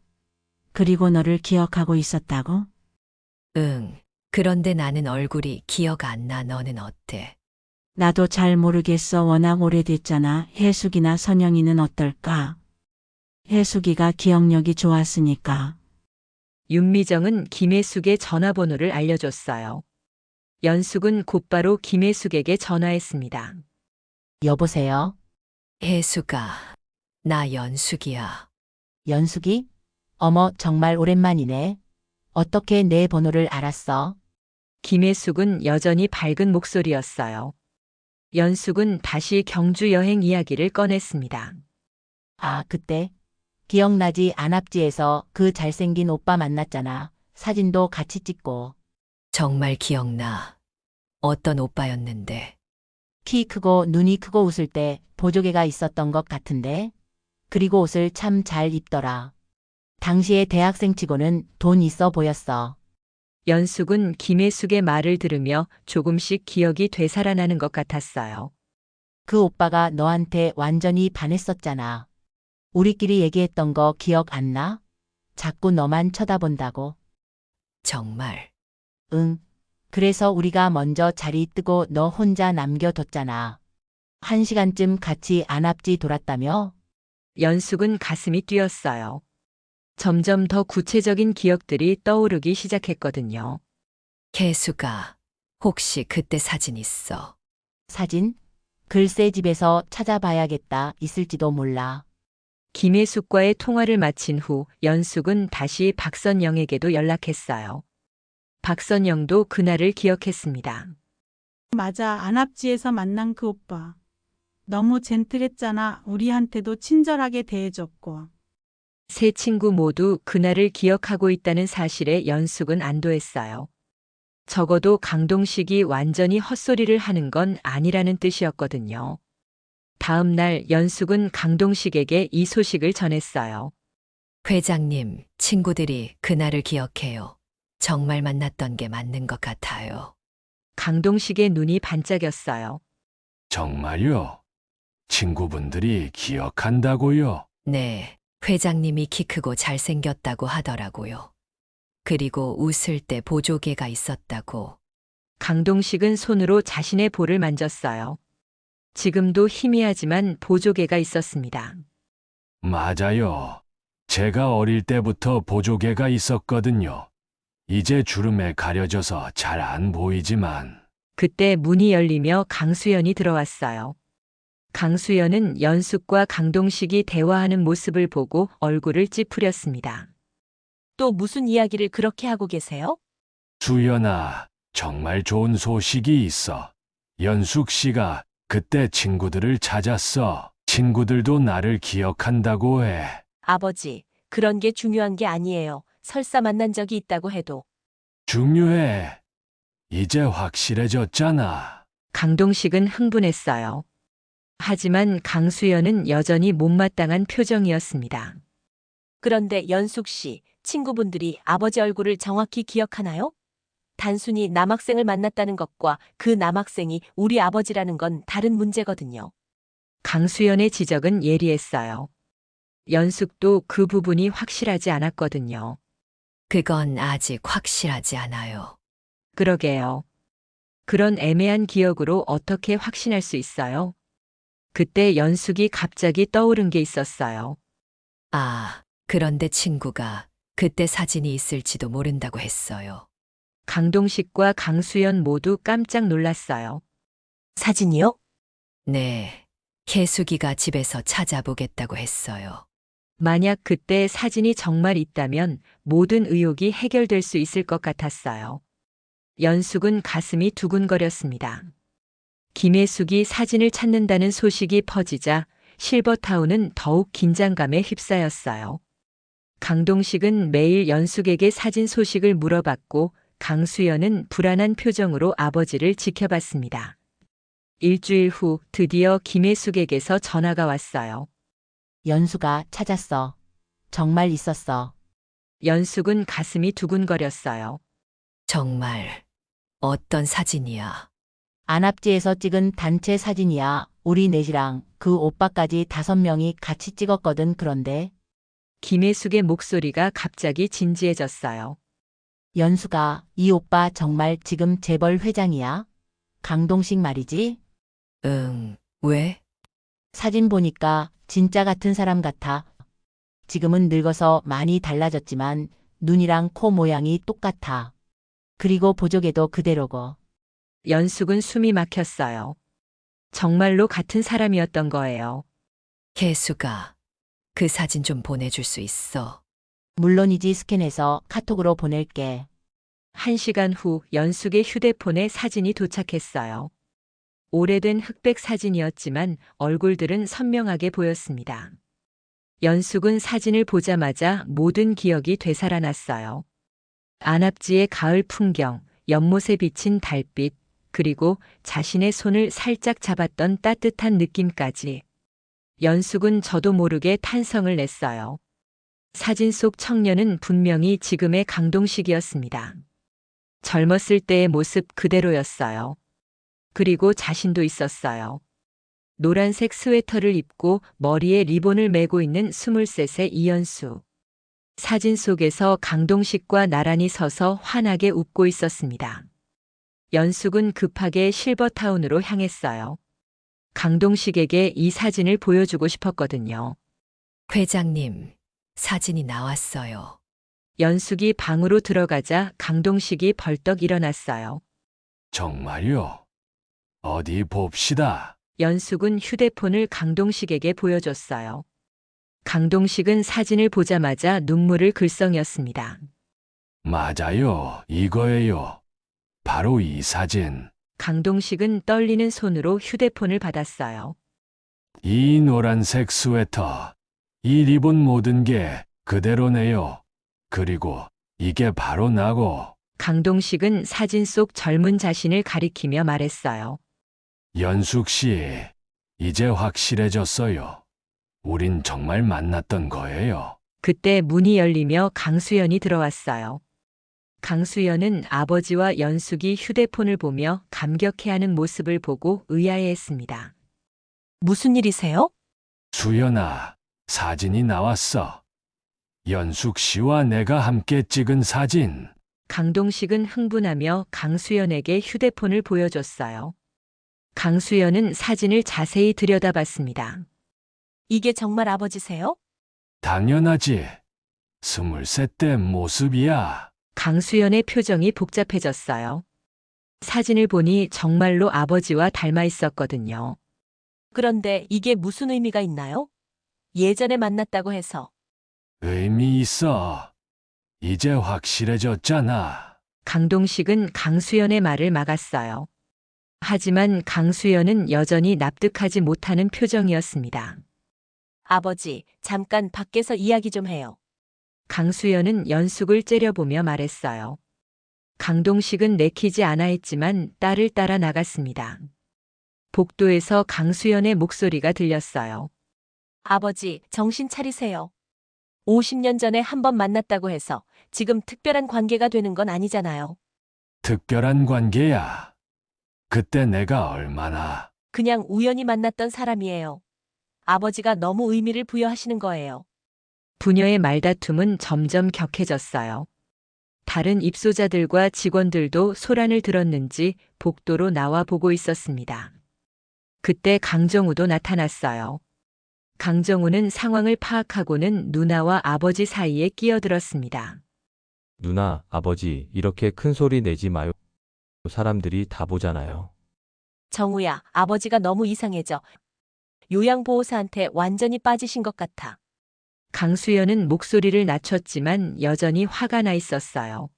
Speaker 3: 그리고 너를 기억하고 있었다고?
Speaker 2: 응. 그런데 나는 얼굴이 기억 안 나. 너는 어때?
Speaker 3: 나도 잘 모르겠어. 워낙 오래됐잖아. 혜숙이나 선영이는 어떨까? 혜숙이가 기억력이 좋았으니까.
Speaker 1: 윤미정은 김혜숙의 전화번호를 알려줬어요. 연숙은 곧바로 김혜숙에게 전화했습니다.
Speaker 11: 여보세요?
Speaker 2: 혜숙아, 나 연숙이야.
Speaker 11: 연숙이? 어머, 정말 오랜만이네. 어떻게 내 번호를 알았어?
Speaker 1: 김혜숙은 여전히 밝은 목소리였어요. 연숙은 다시 경주 여행 이야기를 꺼냈습니다.
Speaker 11: 아, 그때? 기억나지? 안압지에서 그 잘생긴 오빠 만났잖아. 사진도 같이 찍고.
Speaker 2: 정말 기억나. 어떤 오빠였는데.
Speaker 11: 키 크고 눈이 크고 웃을 때 보조개가 있었던 것 같은데. 그리고 옷을 참 잘 입더라. 당시에 대학생치고는 돈 있어 보였어.
Speaker 1: 연숙은 김혜숙의 말을 들으며 조금씩 기억이 되살아나는 것 같았어요.
Speaker 11: 그 오빠가 너한테 완전히 반했었잖아. 우리끼리 얘기했던 거 기억 안 나? 자꾸 너만 쳐다본다고.
Speaker 2: 정말.
Speaker 11: 응. 그래서 우리가 먼저 자리 뜨고 너 혼자 남겨뒀잖아. 1시간쯤 같이 안압지 돌았다며?
Speaker 1: 연숙은 가슴이 뛰었어요. 점점 더 구체적인 기억들이 떠오르기 시작했거든요.
Speaker 2: 개수가 혹시 그때 사진 있어?
Speaker 11: 사진? 글쎄 집에서 찾아봐야겠다. 있을지도 몰라.
Speaker 1: 김혜숙과의 통화를 마친 후 연숙은 다시 박선영에게도 연락했어요. 박선영도 그날을 기억했습니다.
Speaker 12: 맞아, 안압지에서 만난 그 오빠. 너무 젠틀했잖아. 우리한테도 친절하게 대해줬고.
Speaker 1: 세 친구 모두 그날을 기억하고 있다는 사실에 연숙은 안도했어요. 적어도 강동식이 완전히 헛소리를 하는 건 아니라는 뜻이었거든요. 다음 날 연숙은 강동식에게 이 소식을 전했어요.
Speaker 2: 회장님, 친구들이 그날을 기억해요. 정말 만났던 게 맞는 것 같아요.
Speaker 1: 강동식의 눈이 반짝였어요.
Speaker 9: 정말요? 친구분들이 기억한다고요?
Speaker 2: 네, 회장님이 키 크고 잘생겼다고 하더라고요. 그리고 웃을 때 보조개가 있었다고.
Speaker 1: 강동식은 손으로 자신의 볼을 만졌어요. 지금도 희미하지만 보조개가 있었습니다.
Speaker 9: 맞아요. 제가 어릴 때부터 보조개가 있었거든요. 이제 주름에 가려져서 잘 안 보이지만.
Speaker 1: 그때 문이 열리며 강수연이 들어왔어요. 강수연은 연숙과 강동식이 대화하는 모습을 보고 얼굴을 찌푸렸습니다.
Speaker 8: 또 무슨 이야기를 그렇게 하고 계세요?
Speaker 9: 수연아, 정말 좋은 소식이 있어. 연숙 씨가 그때 친구들을 찾았어. 친구들도 나를 기억한다고 해.
Speaker 8: 아버지, 그런 게 중요한 게 아니에요. 설사 만난 적이 있다고 해도.
Speaker 9: 중요해. 이제 확실해졌잖아.
Speaker 1: 강동식은 흥분했어요. 하지만 강수연은 여전히 못마땅한 표정이었습니다.
Speaker 8: 그런데 연숙 씨, 친구분들이 아버지 얼굴을 정확히 기억하나요? 단순히 남학생을 만났다는 것과 그 남학생이 우리 아버지라는 건 다른 문제거든요.
Speaker 1: 강수연의 지적은 예리했어요. 연숙도 그 부분이 확실하지 않았거든요.
Speaker 2: 그건 아직 확실하지 않아요.
Speaker 1: 그러게요. 그런 애매한 기억으로 어떻게 확신할 수 있어요? 그때 연숙이 갑자기 떠오른 게 있었어요.
Speaker 2: 아, 그런데 친구가 그때 사진이 있을지도 모른다고 했어요.
Speaker 1: 강동식과 강수연 모두 깜짝 놀랐어요.
Speaker 8: 사진이요?
Speaker 2: 네, 혜숙이가 집에서 찾아보겠다고 했어요.
Speaker 1: 만약 그때 사진이 정말 있다면 모든 의혹이 해결될 수 있을 것 같았어요. 연숙은 가슴이 두근거렸습니다. 김혜숙이 사진을 찾는다는 소식이 퍼지자 실버타운은 더욱 긴장감에 휩싸였어요. 강동식은 매일 연숙에게 사진 소식을 물어봤고 강수연은 불안한 표정으로 아버지를 지켜봤습니다. 일주일 후 드디어 김혜숙에게서 전화가 왔어요.
Speaker 11: 연수가 찾았어. 정말 있었어.
Speaker 1: 연숙은 가슴이 두근거렸어요.
Speaker 2: 정말 어떤 사진이야?
Speaker 11: 안압지에서 찍은 단체 사진이야. 우리 넷이랑 그 오빠까지 5명이 같이 찍었거든. 그런데
Speaker 1: 김혜숙의 목소리가 갑자기 진지해졌어요.
Speaker 11: 연수가 이 오빠 정말 지금 재벌 회장이야? 강동식 말이지?
Speaker 2: 응, 왜?
Speaker 11: 사진 보니까 진짜 같은 사람 같아. 지금은 늙어서 많이 달라졌지만 눈이랑 코 모양이 똑같아. 그리고 보조개도 그대로고.
Speaker 1: 연숙은 숨이 막혔어요. 정말로 같은 사람이었던 거예요.
Speaker 2: 혜수가 그 사진 좀 보내줄 수 있어?
Speaker 11: 물론이지. 스캔해서 카톡으로 보낼게.
Speaker 1: 1시간 후 연숙의 휴대폰에 사진이 도착했어요. 오래된 흑백 사진이었지만 얼굴들은 선명하게 보였습니다. 연숙은 사진을 보자마자 모든 기억이 되살아났어요. 안압지의 가을 풍경, 연못에 비친 달빛, 그리고 자신의 손을 살짝 잡았던 따뜻한 느낌까지. 연숙은 저도 모르게 탄성을 냈어요. 사진 속 청년은 분명히 지금의 강동식이었습니다. 젊었을 때의 모습 그대로였어요. 그리고 자신도 있었어요. 노란색 스웨터를 입고 머리에 리본을 메고 있는 23세 이연수. 사진 속에서 강동식과 나란히 서서 환하게 웃고 있었습니다. 연숙은 급하게 실버타운으로 향했어요. 강동식에게 이 사진을 보여주고 싶었거든요.
Speaker 2: 회장님, 사진이 나왔어요.
Speaker 1: 연숙이 방으로 들어가자 강동식이 벌떡 일어났어요.
Speaker 9: 정말요? 어디 봅시다.
Speaker 1: 연숙은 휴대폰을 강동식에게 보여줬어요. 강동식은 사진을 보자마자 눈물을 글썽였습니다.
Speaker 9: 맞아요. 이거예요. 바로 이 사진.
Speaker 1: 강동식은 떨리는 손으로 휴대폰을 받았어요.
Speaker 9: 이 노란색 스웨터. 이 리본 모든 게 그대로네요. 그리고 이게 바로 나고.
Speaker 1: 강동식은 사진 속 젊은 자신을 가리키며 말했어요.
Speaker 9: 연숙 씨, 이제 확실해졌어요. 우린 정말 만났던 거예요.
Speaker 1: 그때 문이 열리며 강수연이 들어왔어요. 강수연은 아버지와 연숙이 휴대폰을 보며 감격해하는 모습을 보고 의아해했습니다.
Speaker 8: 무슨 일이세요?
Speaker 9: 수연아, 사진이 나왔어. 연숙 씨와 내가 함께 찍은 사진.
Speaker 1: 강동식은 흥분하며 강수연에게 휴대폰을 보여줬어요. 강수연은 사진을 자세히 들여다봤습니다.
Speaker 8: 이게 정말 아버지세요?
Speaker 9: 당연하지. 23대 모습이야.
Speaker 1: 강수연의 표정이 복잡해졌어요. 사진을 보니 정말로 아버지와 닮아 있었거든요.
Speaker 8: 그런데 이게 무슨 의미가 있나요? 예전에 만났다고 해서.
Speaker 9: 의미 있어. 이제 확실해졌잖아.
Speaker 1: 강동식은 강수연의 말을 막았어요. 하지만 강수연은 여전히 납득하지 못하는 표정이었습니다.
Speaker 8: 아버지, 잠깐 밖에서 이야기 좀 해요.
Speaker 1: 강수연은 연숙을 째려보며 말했어요. 강동식은 내키지 않아 했지만 딸을 따라 나갔습니다. 복도에서 강수연의 목소리가 들렸어요.
Speaker 8: 아버지, 정신 차리세요. 50년 전에 한 번 만났다고 해서 지금 특별한 관계가 되는 건 아니잖아요.
Speaker 9: 특별한 관계야. 그때 내가 얼마나.
Speaker 8: 그냥 우연히 만났던 사람이에요. 아버지가 너무 의미를 부여하시는 거예요.
Speaker 1: 부녀의 말다툼은 점점 격해졌어요. 다른 입소자들과 직원들도 소란을 들었는지 복도로 나와 보고 있었습니다. 그때 강정우도 나타났어요. 강정우는 상황을 파악하고는 누나와 아버지 사이에 끼어들었습니다.
Speaker 10: 누나, 아버지, 이렇게 큰 소리 내지 마요. 사람들이 다 보잖아요.
Speaker 8: 정우야, 아버지가 너무 이상해져. 요양보호사한테 완전히 빠지신 것 같아.
Speaker 1: 강수연은 목소리를 낮췄지만 여전히 화가 나 있었어요.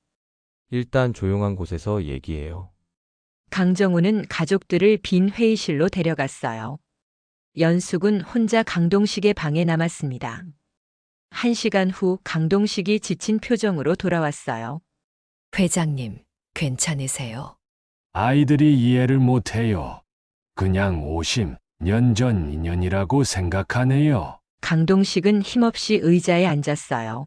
Speaker 10: 일단 조용한 곳에서 얘기해요.
Speaker 1: 강정우는 가족들을 빈 회의실로 데려갔어요. 연숙은 혼자 강동식의 방에 남았습니다. 1시간 후 강동식이 지친 표정으로 돌아왔어요.
Speaker 2: 회장님, 괜찮으세요?
Speaker 9: 아이들이 이해를 못해요. 그냥 50년 전 인연이라고 생각하네요.
Speaker 1: 강동식은 힘없이 의자에 앉았어요.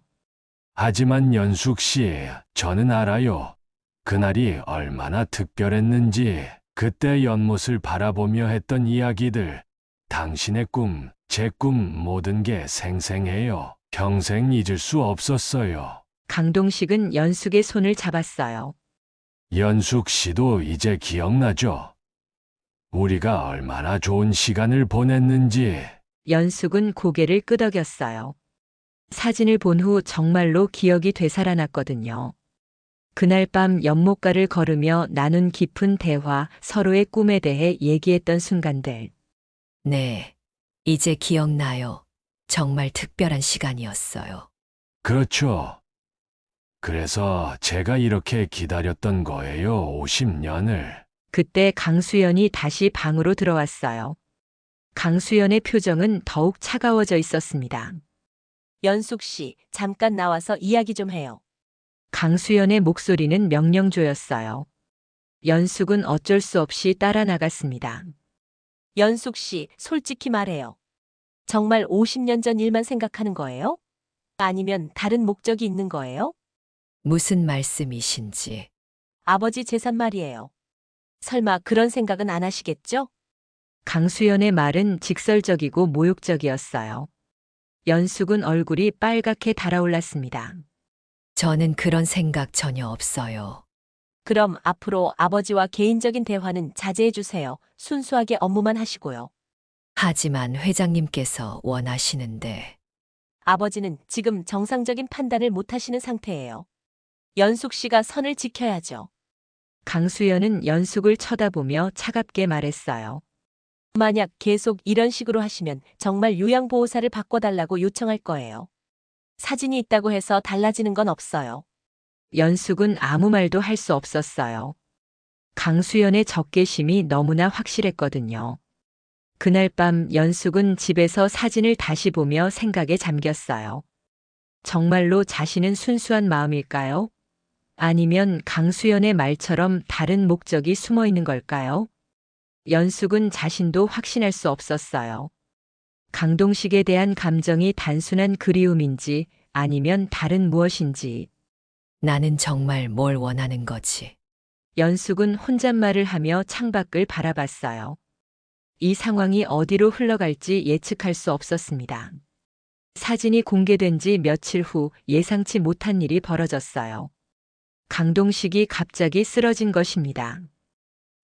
Speaker 9: 하지만 연숙 씨, 저는 알아요. 그날이 얼마나 특별했는지. 그때 연못을 바라보며 했던 이야기들. 당신의 꿈, 제 꿈 모든 게 생생해요. 평생 잊을 수 없었어요.
Speaker 1: 강동식은 연숙의 손을 잡았어요.
Speaker 9: 연숙 씨도 이제 기억나죠? 우리가 얼마나 좋은 시간을 보냈는지.
Speaker 1: 연숙은 고개를 끄덕였어요. 사진을 본 후 정말로 기억이 되살아났거든요. 그날 밤 연못가를 걸으며 나눈 깊은 대화, 서로의 꿈에 대해 얘기했던 순간들.
Speaker 2: 네, 이제 기억나요. 정말 특별한 시간이었어요.
Speaker 9: 그렇죠. 그래서 제가 이렇게 기다렸던 거예요, 50년을.
Speaker 1: 그때 강수연이 다시 방으로 들어왔어요. 강수연의 표정은 더욱 차가워져 있었습니다.
Speaker 8: 연숙 씨, 잠깐 나와서 이야기 좀 해요.
Speaker 1: 강수연의 목소리는 명령조였어요. 연숙은 어쩔 수 없이 따라 나갔습니다.
Speaker 8: 연숙 씨, 솔직히 말해요. 정말 50년 전 일만 생각하는 거예요? 아니면 다른 목적이 있는 거예요?
Speaker 2: 무슨 말씀이신지.
Speaker 8: 아버지 재산 말이에요. 설마 그런 생각은 안 하시겠죠?
Speaker 1: 강수연의 말은 직설적이고 모욕적이었어요. 연숙은 얼굴이 빨갛게 달아올랐습니다.
Speaker 2: 저는 그런 생각 전혀 없어요.
Speaker 8: 그럼 앞으로 아버지와 개인적인 대화는 자제해 주세요. 순수하게 업무만 하시고요.
Speaker 2: 하지만 회장님께서 원하시는데
Speaker 8: 아버지는 지금 정상적인 판단을 못 하시는 상태예요. 연숙 씨가 선을 지켜야죠.
Speaker 1: 강수연은 연숙을 쳐다보며 차갑게 말했어요.
Speaker 8: 만약 계속 이런 식으로 하시면 정말 요양보호사를 바꿔달라고 요청할 거예요. 사진이 있다고 해서 달라지는 건 없어요.
Speaker 1: 연숙은 아무 말도 할 수 없었어요. 강수연의 적개심이 너무나 확실했거든요. 그날 밤 연숙은 집에서 사진을 다시 보며 생각에 잠겼어요. 정말로 자신은 순수한 마음일까요? 아니면 강수연의 말처럼 다른 목적이 숨어 있는 걸까요? 연숙은 자신도 확신할 수 없었어요. 강동식에 대한 감정이 단순한 그리움인지 아니면 다른 무엇인지.
Speaker 2: 나는 정말 뭘 원하는 거지.
Speaker 1: 연숙은 혼잣말을 하며 창밖을 바라봤어요. 이 상황이 어디로 흘러갈지 예측할 수 없었습니다. 사진이 공개된 지 며칠 후 예상치 못한 일이 벌어졌어요. 강동식이 갑자기 쓰러진 것입니다.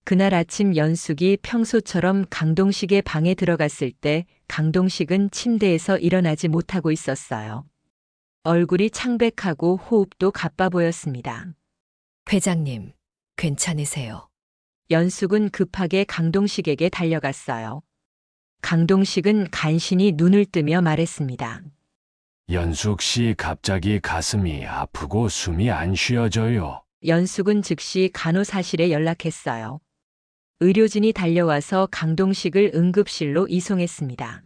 Speaker 1: 그날 아침 연숙이 평소처럼 강동식의 방에 들어갔을 때 강동식은 침대에서 일어나지 못하고 있었어요. 얼굴이 창백하고 호흡도 가빠 보였습니다.
Speaker 2: 회장님, 괜찮으세요?
Speaker 1: 연숙은 급하게 강동식에게 달려갔어요. 강동식은 간신히 눈을 뜨며 말했습니다.
Speaker 9: 연숙 씨 갑자기 가슴이 아프고 숨이 안 쉬어져요.
Speaker 1: 연숙은 즉시 간호사실에 연락했어요. 의료진이 달려와서 강동식을 응급실로 이송했습니다.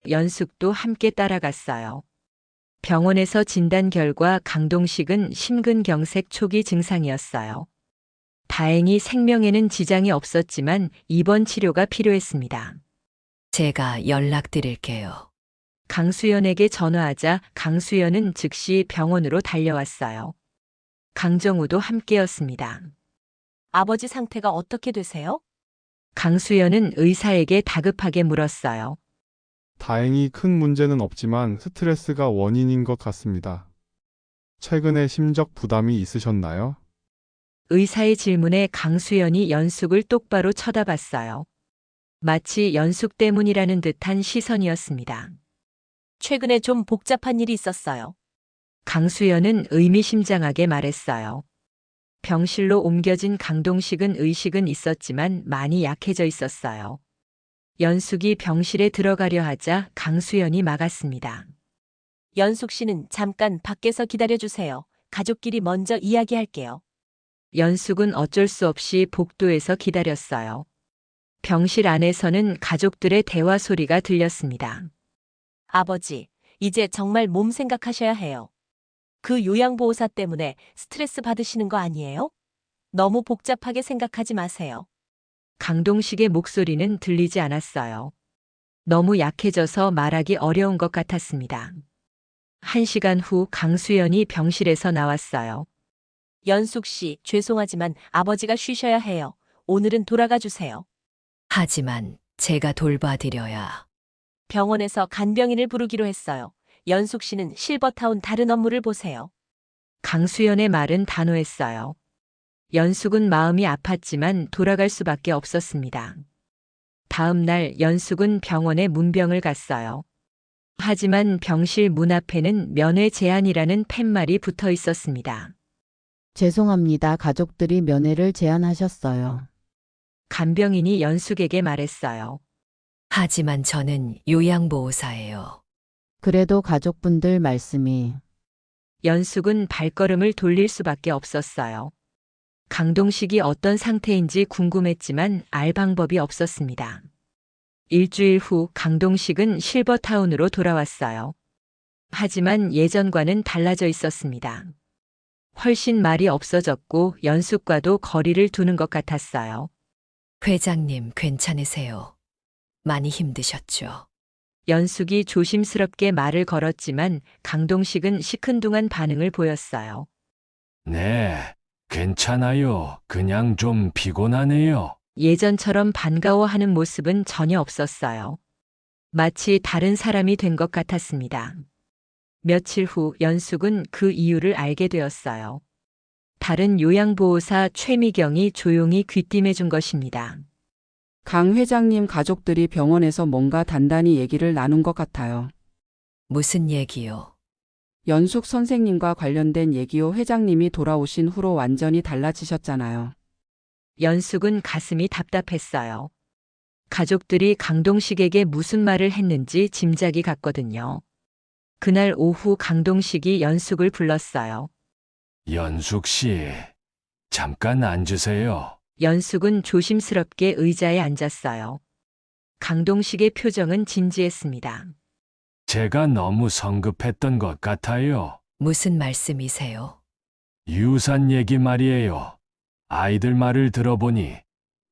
Speaker 1: 연숙도 함께 따라갔어요. 병원에서 진단 결과 강동식은 심근경색 초기 증상이었어요. 다행히 생명에는 지장이 없었지만 입원 치료가 필요했습니다.
Speaker 2: 제가 연락드릴게요.
Speaker 1: 강수연에게 전화하자 강수연은 즉시 병원으로 달려왔어요. 강정우도 함께였습니다.
Speaker 8: 아버지 상태가 어떻게 되세요?
Speaker 1: 강수연은 의사에게 다급하게 물었어요.
Speaker 13: 다행히 큰 문제는 없지만 스트레스가 원인인 것 같습니다. 최근에 심적 부담이 있으셨나요?
Speaker 1: 의사의 질문에 강수연이 연숙을 똑바로 쳐다봤어요. 마치 연숙 때문이라는 듯한 시선이었습니다.
Speaker 8: 최근에 좀 복잡한 일이 있었어요.
Speaker 1: 강수연은 의미심장하게 말했어요. 병실로 옮겨진 강동식은 의식은 있었지만 많이 약해져 있었어요. 연숙이 병실에 들어가려 하자 강수연이 막았습니다.
Speaker 8: 연숙 씨는 잠깐 밖에서 기다려주세요. 가족끼리 먼저 이야기할게요.
Speaker 1: 연숙은 어쩔 수 없이 복도에서 기다렸어요. 병실 안에서는 가족들의 대화 소리가 들렸습니다.
Speaker 8: 아버지, 이제 정말 몸 생각하셔야 해요. 그 요양보호사 때문에 스트레스 받으시는 거 아니에요? 너무 복잡하게 생각하지 마세요.
Speaker 1: 강동식의 목소리는 들리지 않았어요. 너무 약해져서 말하기 어려운 것 같았습니다. 1시간 후 강수연이 병실에서 나왔어요.
Speaker 8: 연숙 씨, 죄송하지만 아버지가 쉬셔야 해요. 오늘은 돌아가 주세요.
Speaker 2: 하지만 제가 돌봐드려야.
Speaker 8: 병원에서 간병인을 부르기로 했어요. 연숙 씨는 실버타운 다른 업무를 보세요.
Speaker 1: 강수연의 말은 단호했어요. 연숙은 마음이 아팠지만 돌아갈 수밖에 없었습니다. 다음 날 연숙은 병원에 문병을 갔어요. 하지만 병실 문 앞에는 면회 제한이라는 팻말이 붙어 있었습니다.
Speaker 11: 죄송합니다. 가족들이 면회를 제안하셨어요.
Speaker 1: 간병인이 연숙에게 말했어요.
Speaker 2: 하지만 저는 요양보호사예요.
Speaker 11: 그래도 가족분들 말씀이.
Speaker 1: 연숙은 발걸음을 돌릴 수밖에 없었어요. 강동식이 어떤 상태인지 궁금했지만 알 방법이 없었습니다. 일주일 후 강동식은 실버타운으로 돌아왔어요. 하지만 예전과는 달라져 있었습니다. 훨씬 말이 없어졌고 연숙과도 거리를 두는 것 같았어요.
Speaker 2: 회장님, 괜찮으세요? 많이 힘드셨죠?
Speaker 1: 연숙이 조심스럽게 말을 걸었지만 강동식은 시큰둥한 반응을 보였어요.
Speaker 9: 네, 괜찮아요. 그냥 좀 피곤하네요.
Speaker 1: 예전처럼 반가워하는 모습은 전혀 없었어요. 마치 다른 사람이 된 것 같았습니다. 며칠 후 연숙은 그 이유를 알게 되었어요. 다른 요양보호사 최미경이 조용히 귀띔해 준 것입니다.
Speaker 7: 강 회장님 가족들이 병원에서 뭔가 단단히 얘기를 나눈 것 같아요.
Speaker 2: 무슨 얘기요?
Speaker 7: 연숙 선생님과 관련된 얘기요. 회장님이 돌아오신 후로 완전히 달라지셨잖아요.
Speaker 1: 연숙은 가슴이 답답했어요. 가족들이 강동식에게 무슨 말을 했는지 짐작이 갔거든요. 그날 오후 강동식이 연숙을 불렀어요.
Speaker 9: 연숙 씨, 잠깐 앉으세요.
Speaker 1: 연숙은 조심스럽게 의자에 앉았어요. 강동식의 표정은 진지했습니다.
Speaker 9: 제가 너무 성급했던 것 같아요.
Speaker 2: 무슨 말씀이세요?
Speaker 9: 유산 얘기 말이에요. 아이들 말을 들어보니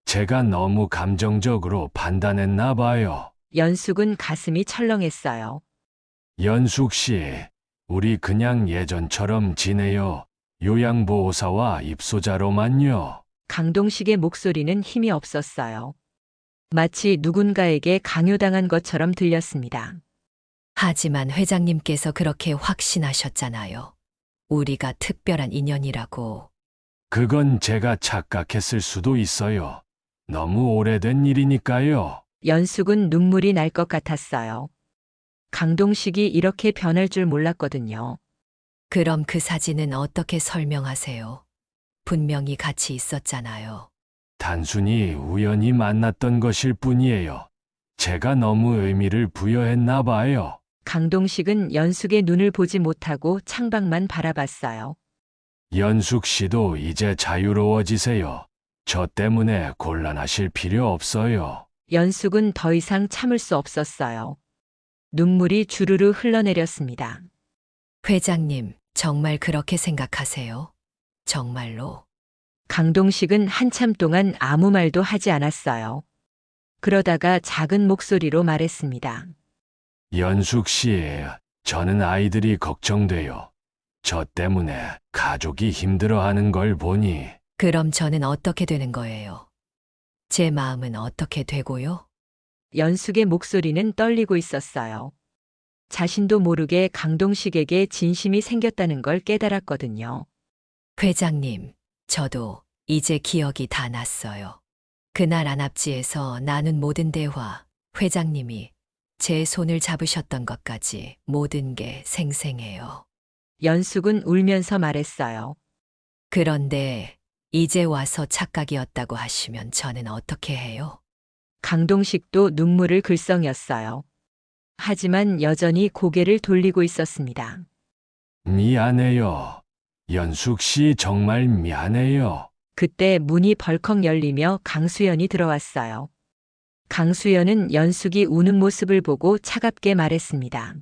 Speaker 9: 제가 너무 감정적으로 판단했나 봐요.
Speaker 1: 연숙은 가슴이 철렁했어요.
Speaker 9: 연숙 씨, 우리 그냥 예전처럼 지내요. 요양보호사와 입소자로만요.
Speaker 1: 강동식의 목소리는 힘이 없었어요. 마치 누군가에게 강요당한 것처럼 들렸습니다.
Speaker 2: 하지만 회장님께서 그렇게 확신하셨잖아요. 우리가 특별한 인연이라고.
Speaker 9: 그건 제가 착각했을 수도 있어요. 너무 오래된 일이니까요.
Speaker 1: 연숙은 눈물이 날 것 같았어요. 강동식이 이렇게 변할 줄 몰랐거든요.
Speaker 2: 그럼 그 사진은 어떻게 설명하세요? 분명히 같이 있었잖아요.
Speaker 9: 단순히 우연히 만났던 것일 뿐이에요. 제가 너무 의미를 부여했나 봐요.
Speaker 1: 강동식은 연숙의 눈을 보지 못하고 창밖만 바라봤어요.
Speaker 9: 연숙 씨도 이제 자유로워지세요. 저 때문에 곤란하실 필요 없어요.
Speaker 1: 연숙은 더 이상 참을 수 없었어요. 눈물이 주르르 흘러내렸습니다.
Speaker 2: 회장님, 정말 그렇게 생각하세요? 정말로?
Speaker 1: 강동식은 한참 동안 아무 말도 하지 않았어요. 그러다가 작은 목소리로 말했습니다.
Speaker 9: 연숙 씨, 저는 아이들이 걱정돼요. 저 때문에 가족이 힘들어하는 걸 보니.
Speaker 2: 그럼 저는 어떻게 되는 거예요? 제 마음은 어떻게 되고요?
Speaker 1: 연숙의 목소리는 떨리고 있었어요. 자신도 모르게 강동식에게 진심이 생겼다는 걸 깨달았거든요.
Speaker 2: 회장님, 저도 이제 기억이 다 났어요. 그날 안압지에서 나눈 모든 대화, 회장님이 제 손을 잡으셨던 것까지 모든 게 생생해요.
Speaker 1: 연숙은 울면서 말했어요.
Speaker 2: 그런데 이제 와서 착각이었다고 하시면 저는 어떻게 해요?
Speaker 1: 강동식도 눈물을 글썽였어요. 하지만 여전히 고개를 돌리고 있었습니다.
Speaker 9: 미안해요. 연숙 씨 정말 미안해요.
Speaker 1: 그때 문이 벌컥 열리며 강수연이 들어왔어요. 강수연은 연숙이 우는 모습을 보고 차갑게 말했습니다.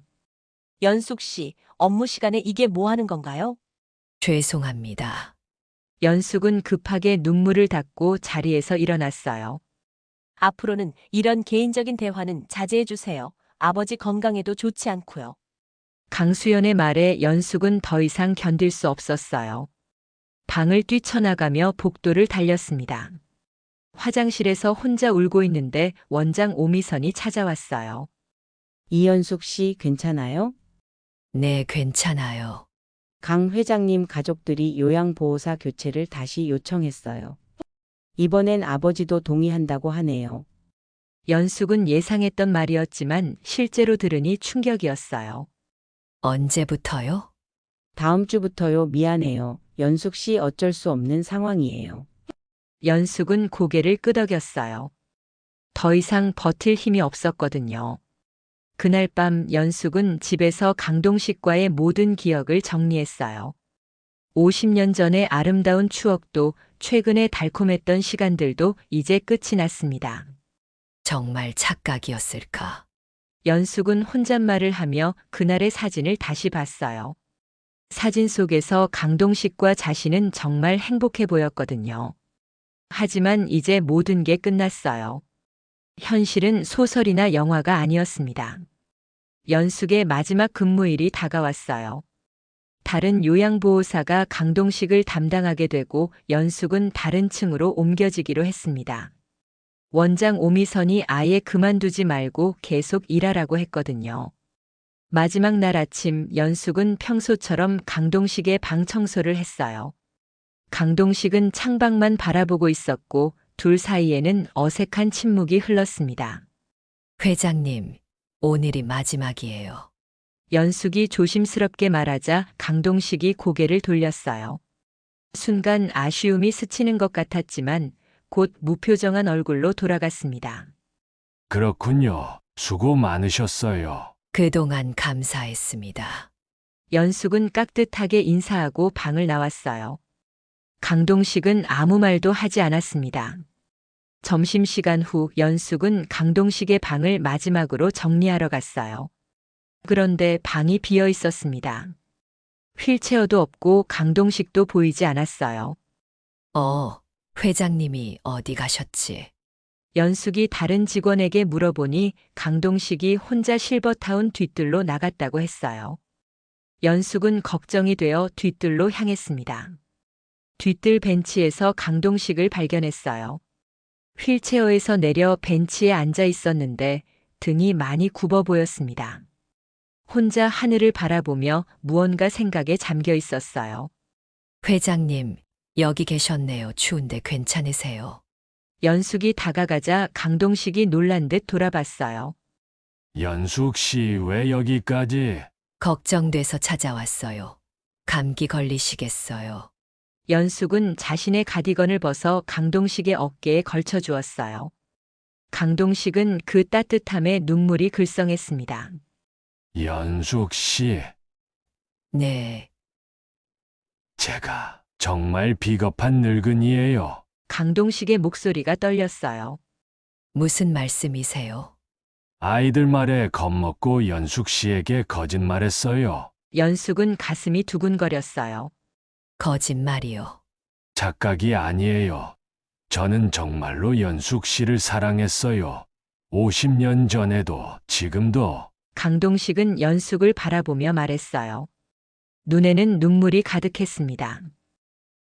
Speaker 8: 연숙 씨, 업무 시간에 이게 뭐 하는 건가요?
Speaker 2: 죄송합니다.
Speaker 1: 연숙은 급하게 눈물을 닦고 자리에서 일어났어요.
Speaker 8: 앞으로는 이런 개인적인 대화는 자제해 주세요. 아버지 건강에도 좋지 않고요.
Speaker 1: 강수연의 말에 연숙은 더 이상 견딜 수 없었어요. 방을 뛰쳐나가며 복도를 달렸습니다. 화장실에서 혼자 울고 있는데 원장 오미선이 찾아왔어요.
Speaker 4: 이연숙 씨 괜찮아요?
Speaker 2: 네, 괜찮아요.
Speaker 4: 강 회장님 가족들이 요양보호사 교체를 다시 요청했어요. 이번엔 아버지도 동의한다고 하네요.
Speaker 1: 연숙은 예상했던 말이었지만 실제로 들으니 충격이었어요.
Speaker 2: 언제부터요?
Speaker 4: 다음 주부터요. 미안해요. 연숙 씨 어쩔 수 없는 상황이에요.
Speaker 1: 연숙은 고개를 끄덕였어요. 더 이상 버틸 힘이 없었거든요. 그날 밤 연숙은 집에서 강동식과의 모든 기억을 정리했어요. 50년 전의 아름다운 추억도 최근에 달콤했던 시간들도 이제 끝이 났습니다.
Speaker 2: 정말 착각이었을까?
Speaker 1: 연숙은 혼잣말을 하며 그날의 사진을 다시 봤어요. 사진 속에서 강동식과 자신은 정말 행복해 보였거든요. 하지만 이제 모든 게 끝났어요. 현실은 소설이나 영화가 아니었습니다. 연숙의 마지막 근무일이 다가왔어요. 다른 요양보호사가 강동식을 담당하게 되고 연숙은 다른 층으로 옮겨지기로 했습니다. 원장 오미선이 아예 그만두지 말고 계속 일하라고 했거든요. 마지막 날 아침 연숙은 평소처럼 강동식의 방 청소를 했어요. 강동식은 창밖만 바라보고 있었고 둘 사이에는 어색한 침묵이 흘렀습니다.
Speaker 2: 회장님, 오늘이 마지막이에요.
Speaker 1: 연숙이 조심스럽게 말하자 강동식이 고개를 돌렸어요. 순간 아쉬움이 스치는 것 같았지만 곧 무표정한 얼굴로 돌아갔습니다.
Speaker 9: 그렇군요. 수고 많으셨어요.
Speaker 2: 그동안 감사했습니다.
Speaker 1: 연숙은 깍듯하게 인사하고 방을 나왔어요. 강동식은 아무 말도 하지 않았습니다. 점심시간 후 연숙은 강동식의 방을 마지막으로 정리하러 갔어요. 그런데 방이 비어 있었습니다. 휠체어도 없고 강동식도 보이지 않았어요.
Speaker 2: 회장님이 어디 가셨지?
Speaker 1: 연숙이 다른 직원에게 물어보니 강동식이 혼자 실버타운 뒤뜰로 나갔다고 했어요. 연숙은 걱정이 되어 뒤뜰로 향했습니다. 뒤뜰 벤치에서 강동식을 발견했어요. 휠체어에서 내려 벤치에 앉아 있었는데 등이 많이 굽어 보였습니다. 혼자 하늘을 바라보며 무언가 생각에 잠겨 있었어요.
Speaker 2: 회장님, 여기 계셨네요. 추운데 괜찮으세요?
Speaker 1: 연숙이 다가가자 강동식이 놀란 듯 돌아봤어요.
Speaker 9: 연숙 씨 왜 여기까지?
Speaker 2: 걱정돼서 찾아왔어요. 감기 걸리시겠어요.
Speaker 1: 연숙은 자신의 가디건을 벗어 강동식의 어깨에 걸쳐 주었어요. 강동식은 그 따뜻함에 눈물이 글썽했습니다.
Speaker 9: 연숙 씨,
Speaker 2: 네,
Speaker 9: 제가 정말 비겁한 늙은이에요.
Speaker 1: 강동식의 목소리가 떨렸어요.
Speaker 2: 무슨 말씀이세요?
Speaker 9: 아이들 말에 겁먹고 연숙 씨에게 거짓말했어요.
Speaker 1: 연숙은 가슴이 두근거렸어요.
Speaker 2: 거짓말이요.
Speaker 9: 착각이 아니에요. 저는 정말로 연숙 씨를 사랑했어요. 50년 전에도 지금도.
Speaker 1: 강동식은 연숙을 바라보며 말했어요. 눈에는 눈물이 가득했습니다.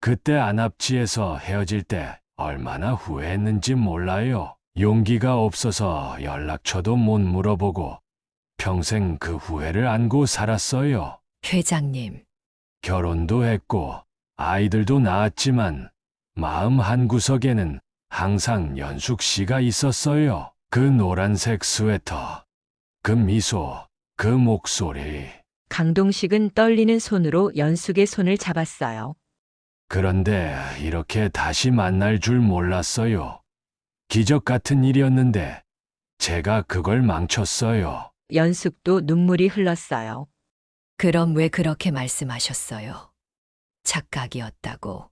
Speaker 9: 그때 안압지에서 헤어질 때 얼마나 후회했는지 몰라요. 용기가 없어서 연락처도 못 물어보고 평생 그 후회를 안고 살았어요.
Speaker 2: 회장님,
Speaker 9: 결혼도 했고 아이들도 낳았지만 마음 한구석에는 항상 연숙 씨가 있었어요. 그 노란색 스웨터, 그 미소, 그 목소리.
Speaker 1: 강동식은 떨리는 손으로 연숙의 손을 잡았어요.
Speaker 9: 그런데 이렇게 다시 만날 줄 몰랐어요. 기적 같은 일이었는데 제가 그걸 망쳤어요.
Speaker 1: 연숙도 눈물이 흘렀어요.
Speaker 2: 그럼 왜 그렇게 말씀하셨어요? 착각이었다고.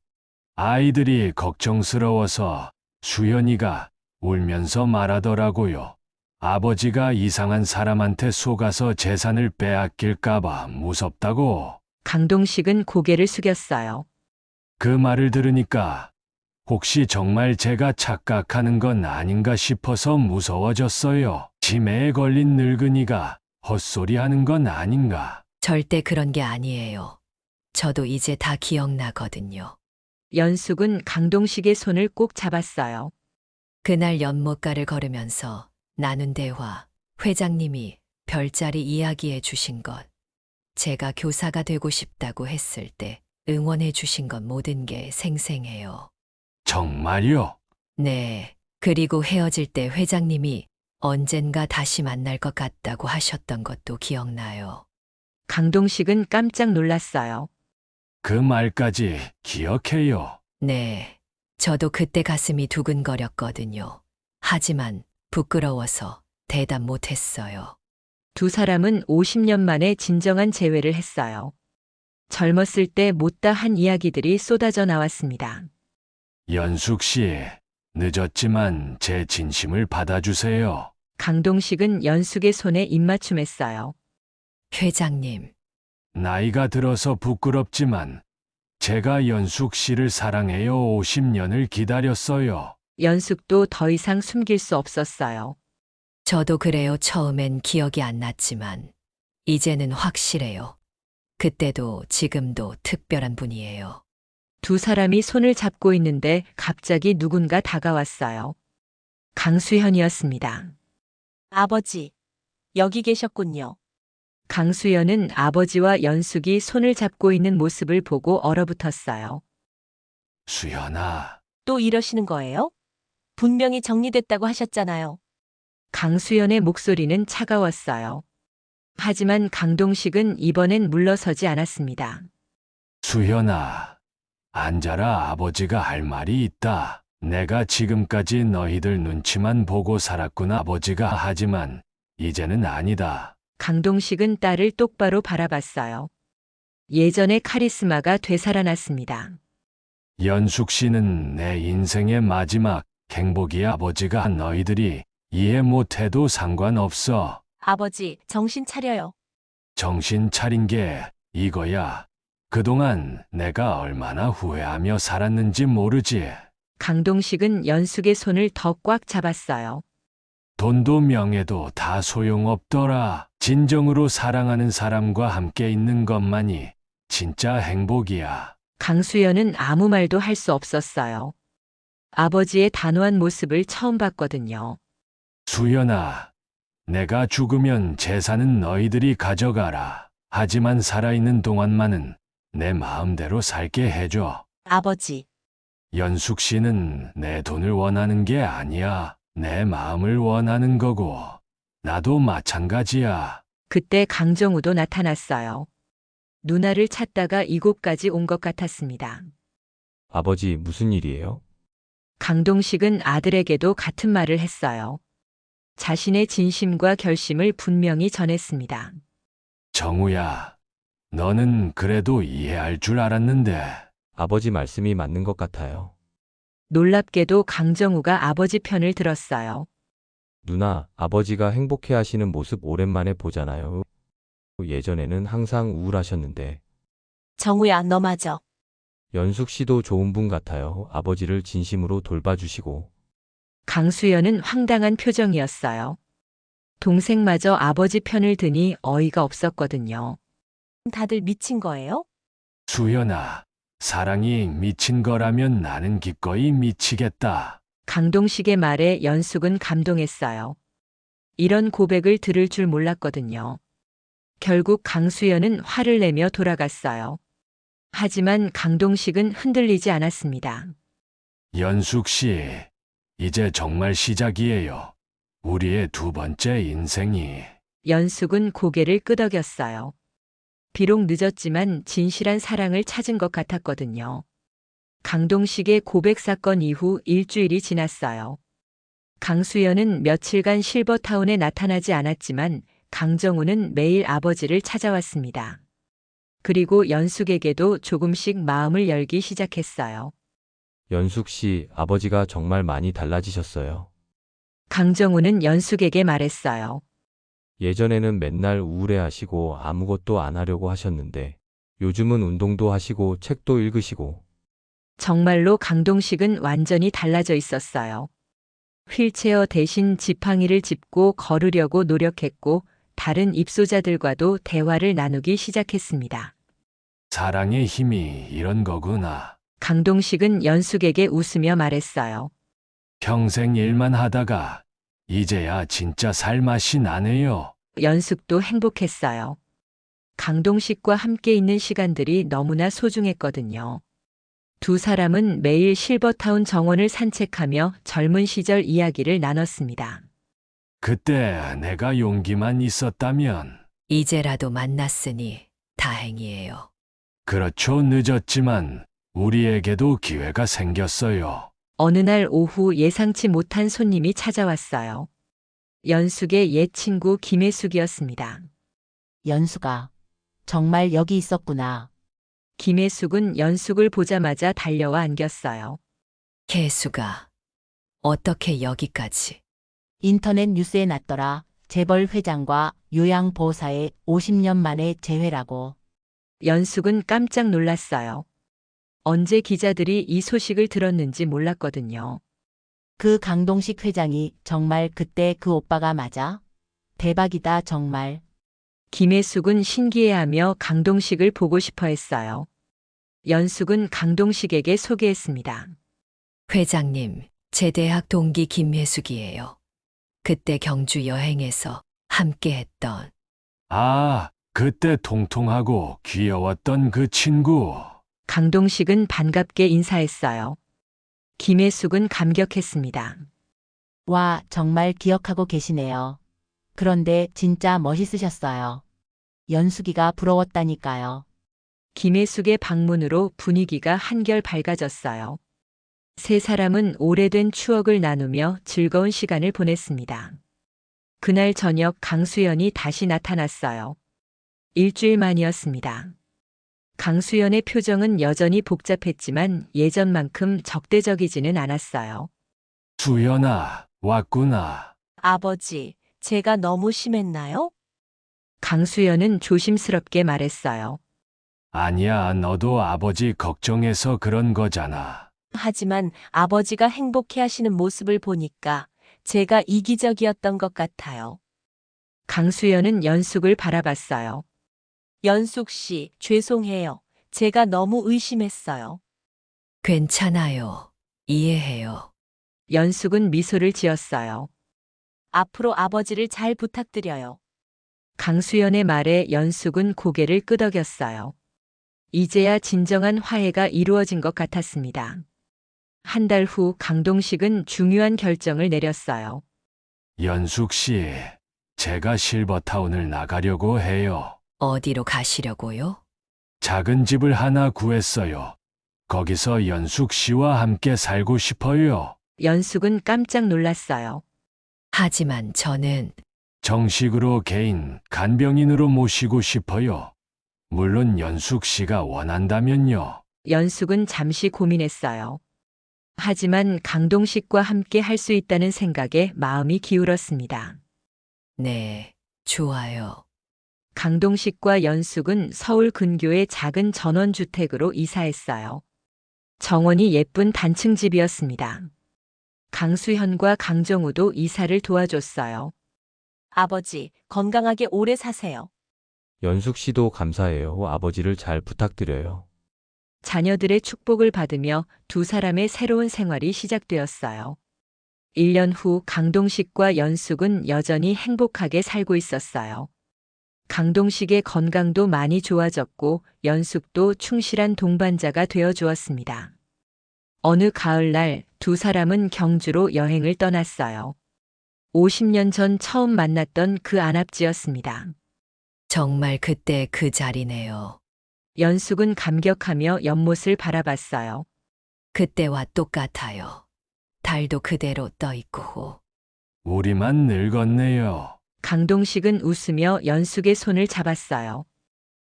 Speaker 9: 아이들이 걱정스러워서 수연이가 울면서 말하더라고요. 아버지가 이상한 사람한테 속아서 재산을 빼앗길까봐 무섭다고.
Speaker 1: 강동식은 고개를 숙였어요.
Speaker 9: 그 말을 들으니까 혹시 정말 제가 착각하는 건 아닌가 싶어서 무서워졌어요. 치매에 걸린 늙은이가 헛소리하는 건 아닌가.
Speaker 2: 절대 그런 게 아니에요. 저도 이제 다 기억나거든요.
Speaker 1: 연숙은 강동식의 손을 꼭 잡았어요.
Speaker 2: 그날 연못가를 걸으면서 나눈 대화, 회장님이 별자리 이야기해 주신 것, 제가 교사가 되고 싶다고 했을 때 응원해 주신 것 모든 게 생생해요.
Speaker 9: 정말요?
Speaker 2: 네. 그리고 헤어질 때 회장님이 언젠가 다시 만날 것 같다고 하셨던 것도 기억나요.
Speaker 1: 강동식은 깜짝 놀랐어요.
Speaker 9: 그 말까지 기억해요.
Speaker 2: 네. 저도 그때 가슴이 두근거렸거든요. 하지만 부끄러워서 대답 못했어요.
Speaker 1: 두 사람은 50년 만에 진정한 재회를 했어요. 젊었을 때 못다 한 이야기들이 쏟아져 나왔습니다.
Speaker 9: 연숙 씨, 늦었지만 제 진심을 받아주세요.
Speaker 1: 강동식은 연숙의 손에 입맞춤했어요.
Speaker 2: 회장님,
Speaker 9: 나이가 들어서 부끄럽지만 제가 연숙 씨를 사랑해요. 50년을 기다렸어요.
Speaker 1: 연숙도 더 이상 숨길 수 없었어요.
Speaker 2: 저도 그래요. 처음엔 기억이 안 났지만 이제는 확실해요. 그때도 지금도 특별한 분이에요.
Speaker 1: 두 사람이 손을 잡고 있는데 갑자기 누군가 다가왔어요. 강수현이었습니다.
Speaker 8: 아버지, 여기 계셨군요.
Speaker 1: 강수현은 아버지와 연숙이 손을 잡고 있는 모습을 보고 얼어붙었어요.
Speaker 9: 수연아,
Speaker 8: 또 이러시는 거예요? 분명히 정리됐다고 하셨잖아요.
Speaker 1: 강수현의 목소리는 차가웠어요. 하지만 강동식은 이번엔 물러서지 않았습니다.
Speaker 9: 수연아, 앉아라. 아버지가 할 말이 있다. 내가 지금까지 너희들 눈치만 보고 살았구나 아버지가 하지만 이제는 아니다.
Speaker 1: 강동식은 딸을 똑바로 바라봤어요. 예전의 카리스마가 되살아났습니다.
Speaker 9: 연숙 씨는 내 인생의 마지막 행복이야. 아버지가 너희들이 이해 못해도 상관없어.
Speaker 8: 아버지, 정신 차려요.
Speaker 9: 정신 차린 게 이거야. 그동안 내가 얼마나 후회하며 살았는지 모르지.
Speaker 1: 강동식은 연숙의 손을 더 꽉 잡았어요.
Speaker 9: 돈도 명예도 다 소용없더라. 진정으로 사랑하는 사람과 함께 있는 것만이 진짜 행복이야.
Speaker 1: 강수연은 아무 말도 할 수 없었어요. 아버지의 단호한 모습을 처음 봤거든요.
Speaker 9: 수연아, 내가 죽으면 재산은 너희들이 가져가라. 하지만 살아있는 동안만은 내 마음대로 살게 해줘.
Speaker 8: 아버지,
Speaker 9: 연숙 씨는 내 돈을 원하는 게 아니야. 내 마음을 원하는 거고, 나도 마찬가지야.
Speaker 1: 그때 강정우도 나타났어요. 누나를 찾다가 이곳까지 온 것 같았습니다.
Speaker 10: 아버지, 무슨 일이에요?
Speaker 1: 강동식은 아들에게도 같은 말을 했어요. 자신의 진심과 결심을 분명히 전했습니다.
Speaker 9: 정우야, 너는 그래도 이해할 줄 알았는데.
Speaker 10: 아버지 말씀이 맞는 것 같아요.
Speaker 1: 놀랍게도 강정우가 아버지 편을 들었어요.
Speaker 10: 누나, 아버지가 행복해 하시는 모습 오랜만에 보잖아요. 예전에는 항상 우울하셨는데.
Speaker 8: 정우야, 너 맞아.
Speaker 10: 연숙 씨도 좋은 분 같아요. 아버지를 진심으로 돌봐주시고.
Speaker 1: 강수연은 황당한 표정이었어요. 동생마저 아버지 편을 드니 어이가 없었거든요.
Speaker 8: 다들 미친 거예요?
Speaker 9: 수연아, 사랑이 미친 거라면 나는 기꺼이 미치겠다.
Speaker 1: 강동식의 말에 연숙은 감동했어요. 이런 고백을 들을 줄 몰랐거든요. 결국 강수연은 화를 내며 돌아갔어요. 하지만 강동식은 흔들리지 않았습니다.
Speaker 9: 연숙 씨, 이제 정말 시작이에요. 우리의 두 번째 인생이.
Speaker 1: 연숙은 고개를 끄덕였어요. 비록 늦었지만 진실한 사랑을 찾은 것 같았거든요. 강동식의 고백 사건 이후 일주일이 지났어요. 강수연은 며칠간 실버타운에 나타나지 않았지만 강정우는 매일 아버지를 찾아왔습니다. 그리고 연숙에게도 조금씩 마음을 열기 시작했어요.
Speaker 10: 연숙 씨, 아버지가 정말 많이 달라지셨어요.
Speaker 1: 강정우는 연숙에게 말했어요.
Speaker 10: 예전에는 맨날 우울해하시고 아무것도 안 하려고 하셨는데 요즘은 운동도 하시고 책도 읽으시고.
Speaker 1: 정말로 강동식은 완전히 달라져 있었어요. 휠체어 대신 지팡이를 짚고 걸으려고 노력했고 다른 입소자들과도 대화를 나누기 시작했습니다.
Speaker 9: 사랑의 힘이 이런 거구나.
Speaker 1: 강동식은 연숙에게 웃으며 말했어요.
Speaker 9: 평생 일만 하다가 이제야 진짜 살맛이 나네요.
Speaker 1: 연숙도 행복했어요. 강동식과 함께 있는 시간들이 너무나 소중했거든요. 두 사람은 매일 실버타운 정원을 산책하며 젊은 시절 이야기를 나눴습니다.
Speaker 9: 그때 내가 용기만 있었다면.
Speaker 2: 이제라도 만났으니 다행이에요.
Speaker 9: 그렇죠. 늦었지만 우리에게도 기회가 생겼어요.
Speaker 1: 어느 날 오후 예상치 못한 손님이 찾아왔어요. 연숙의 옛 친구 김혜숙이었습니다.
Speaker 11: 연숙아, 정말 여기 있었구나.
Speaker 1: 김혜숙은 연숙을 보자마자 달려와 안겼어요.
Speaker 2: 개수가 어떻게 여기까지?
Speaker 11: 인터넷 뉴스에 났더라. 재벌 회장과 요양보호사의 50년 만에 재회라고.
Speaker 1: 연숙은 깜짝 놀랐어요. 언제 기자들이 이 소식을 들었는지 몰랐거든요.
Speaker 11: 그 강동식 회장이 정말 그때 그 오빠가 맞아? 대박이다 정말.
Speaker 1: 김혜숙은 신기해하며 강동식을 보고 싶어 했어요. 연숙은 강동식에게 소개했습니다.
Speaker 2: 회장님, 제 대학 동기 김혜숙이에요. 그때 경주 여행에서 함께 했던.
Speaker 9: 아, 그때 통통하고 귀여웠던 그 친구.
Speaker 1: 강동식은 반갑게 인사했어요. 김혜숙은 감격했습니다.
Speaker 11: 와, 정말 기억하고 계시네요. 그런데 진짜 멋있으셨어요. 연숙이가 부러웠다니까요.
Speaker 1: 김혜숙의 방문으로 분위기가 한결 밝아졌어요. 세 사람은 오래된 추억을 나누며 즐거운 시간을 보냈습니다. 그날 저녁 강수연이 다시 나타났어요. 일주일 만이었습니다. 강수연의 표정은 여전히 복잡했지만 예전만큼 적대적이지는 않았어요.
Speaker 9: 수연아, 왔구나.
Speaker 8: 아버지, 제가 너무 심했나요?
Speaker 1: 강수연은 조심스럽게 말했어요.
Speaker 9: 아니야, 너도 아버지 걱정해서 그런 거잖아.
Speaker 8: 하지만 아버지가 행복해 하시는 모습을 보니까 제가 이기적이었던 것 같아요.
Speaker 1: 강수연은 연숙을 바라봤어요.
Speaker 8: 연숙 씨, 죄송해요. 제가 너무 의심했어요.
Speaker 2: 괜찮아요. 이해해요.
Speaker 1: 연숙은 미소를 지었어요.
Speaker 8: 앞으로 아버지를 잘 부탁드려요.
Speaker 1: 강수연의 말에 연숙은 고개를 끄덕였어요. 이제야 진정한 화해가 이루어진 것 같았습니다. 한 달 후 강동식은 중요한 결정을 내렸어요.
Speaker 9: 연숙 씨, 제가 실버타운을 나가려고 해요.
Speaker 2: 어디로 가시려고요?
Speaker 9: 작은 집을 하나 구했어요. 거기서 연숙 씨와 함께 살고 싶어요.
Speaker 1: 연숙은 깜짝 놀랐어요.
Speaker 2: 하지만 저는
Speaker 9: 정식으로 개인 간병인으로 모시고 싶어요. 물론 연숙 씨가 원한다면요.
Speaker 1: 연숙은 잠시 고민했어요. 하지만 강동식과 함께 할 수 있다는 생각에 마음이 기울었습니다.
Speaker 2: 네, 좋아요.
Speaker 1: 강동식과 연숙은 서울 근교의 작은 전원주택으로 이사했어요. 정원이 예쁜 단층 집이었습니다. 강수현과 강정우도 이사를 도와줬어요.
Speaker 8: 아버지, 건강하게 오래 사세요.
Speaker 10: 연숙 씨도 감사해요. 아버지를 잘 부탁드려요.
Speaker 1: 자녀들의 축복을 받으며 두 사람의 새로운 생활이 시작되었어요. 1년 후 강동식과 연숙은 여전히 행복하게 살고 있었어요. 강동식의 건강도 많이 좋아졌고 연숙도 충실한 동반자가 되어 주었습니다. 어느 가을날 두 사람은 경주로 여행을 떠났어요. 50년 전 처음 만났던 그 안압지였습니다.
Speaker 2: 정말 그때 그 자리네요.
Speaker 1: 연숙은 감격하며 연못을 바라봤어요.
Speaker 2: 그때와 똑같아요. 달도 그대로 떠 있고.
Speaker 9: 우리만 늙었네요.
Speaker 1: 강동식은 웃으며 연숙의 손을 잡았어요.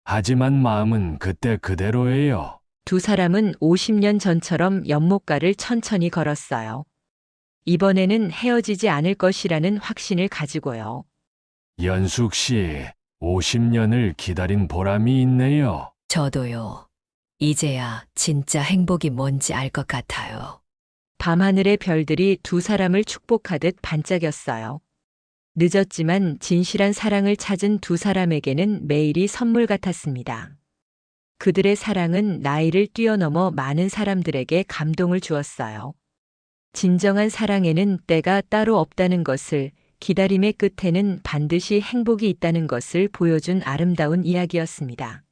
Speaker 9: 하지만 마음은 그때 그대로예요.
Speaker 1: 두 사람은 50년 전처럼 연못가를 천천히 걸었어요. 이번에는 헤어지지 않을 것이라는 확신을 가지고요.
Speaker 9: 연숙 씨, 50년을 기다린 보람이 있네요.
Speaker 2: 저도요. 이제야 진짜 행복이 뭔지 알 것 같아요.
Speaker 1: 밤하늘의 별들이 두 사람을 축복하듯 반짝였어요. 늦었지만 진실한 사랑을 찾은 두 사람에게는 매일이 선물 같았습니다. 그들의 사랑은 나이를 뛰어넘어 많은 사람들에게 감동을 주었어요. 진정한 사랑에는 때가 따로 없다는 것을, 기다림의 끝에는 반드시 행복이 있다는 것을 보여준 아름다운 이야기였습니다.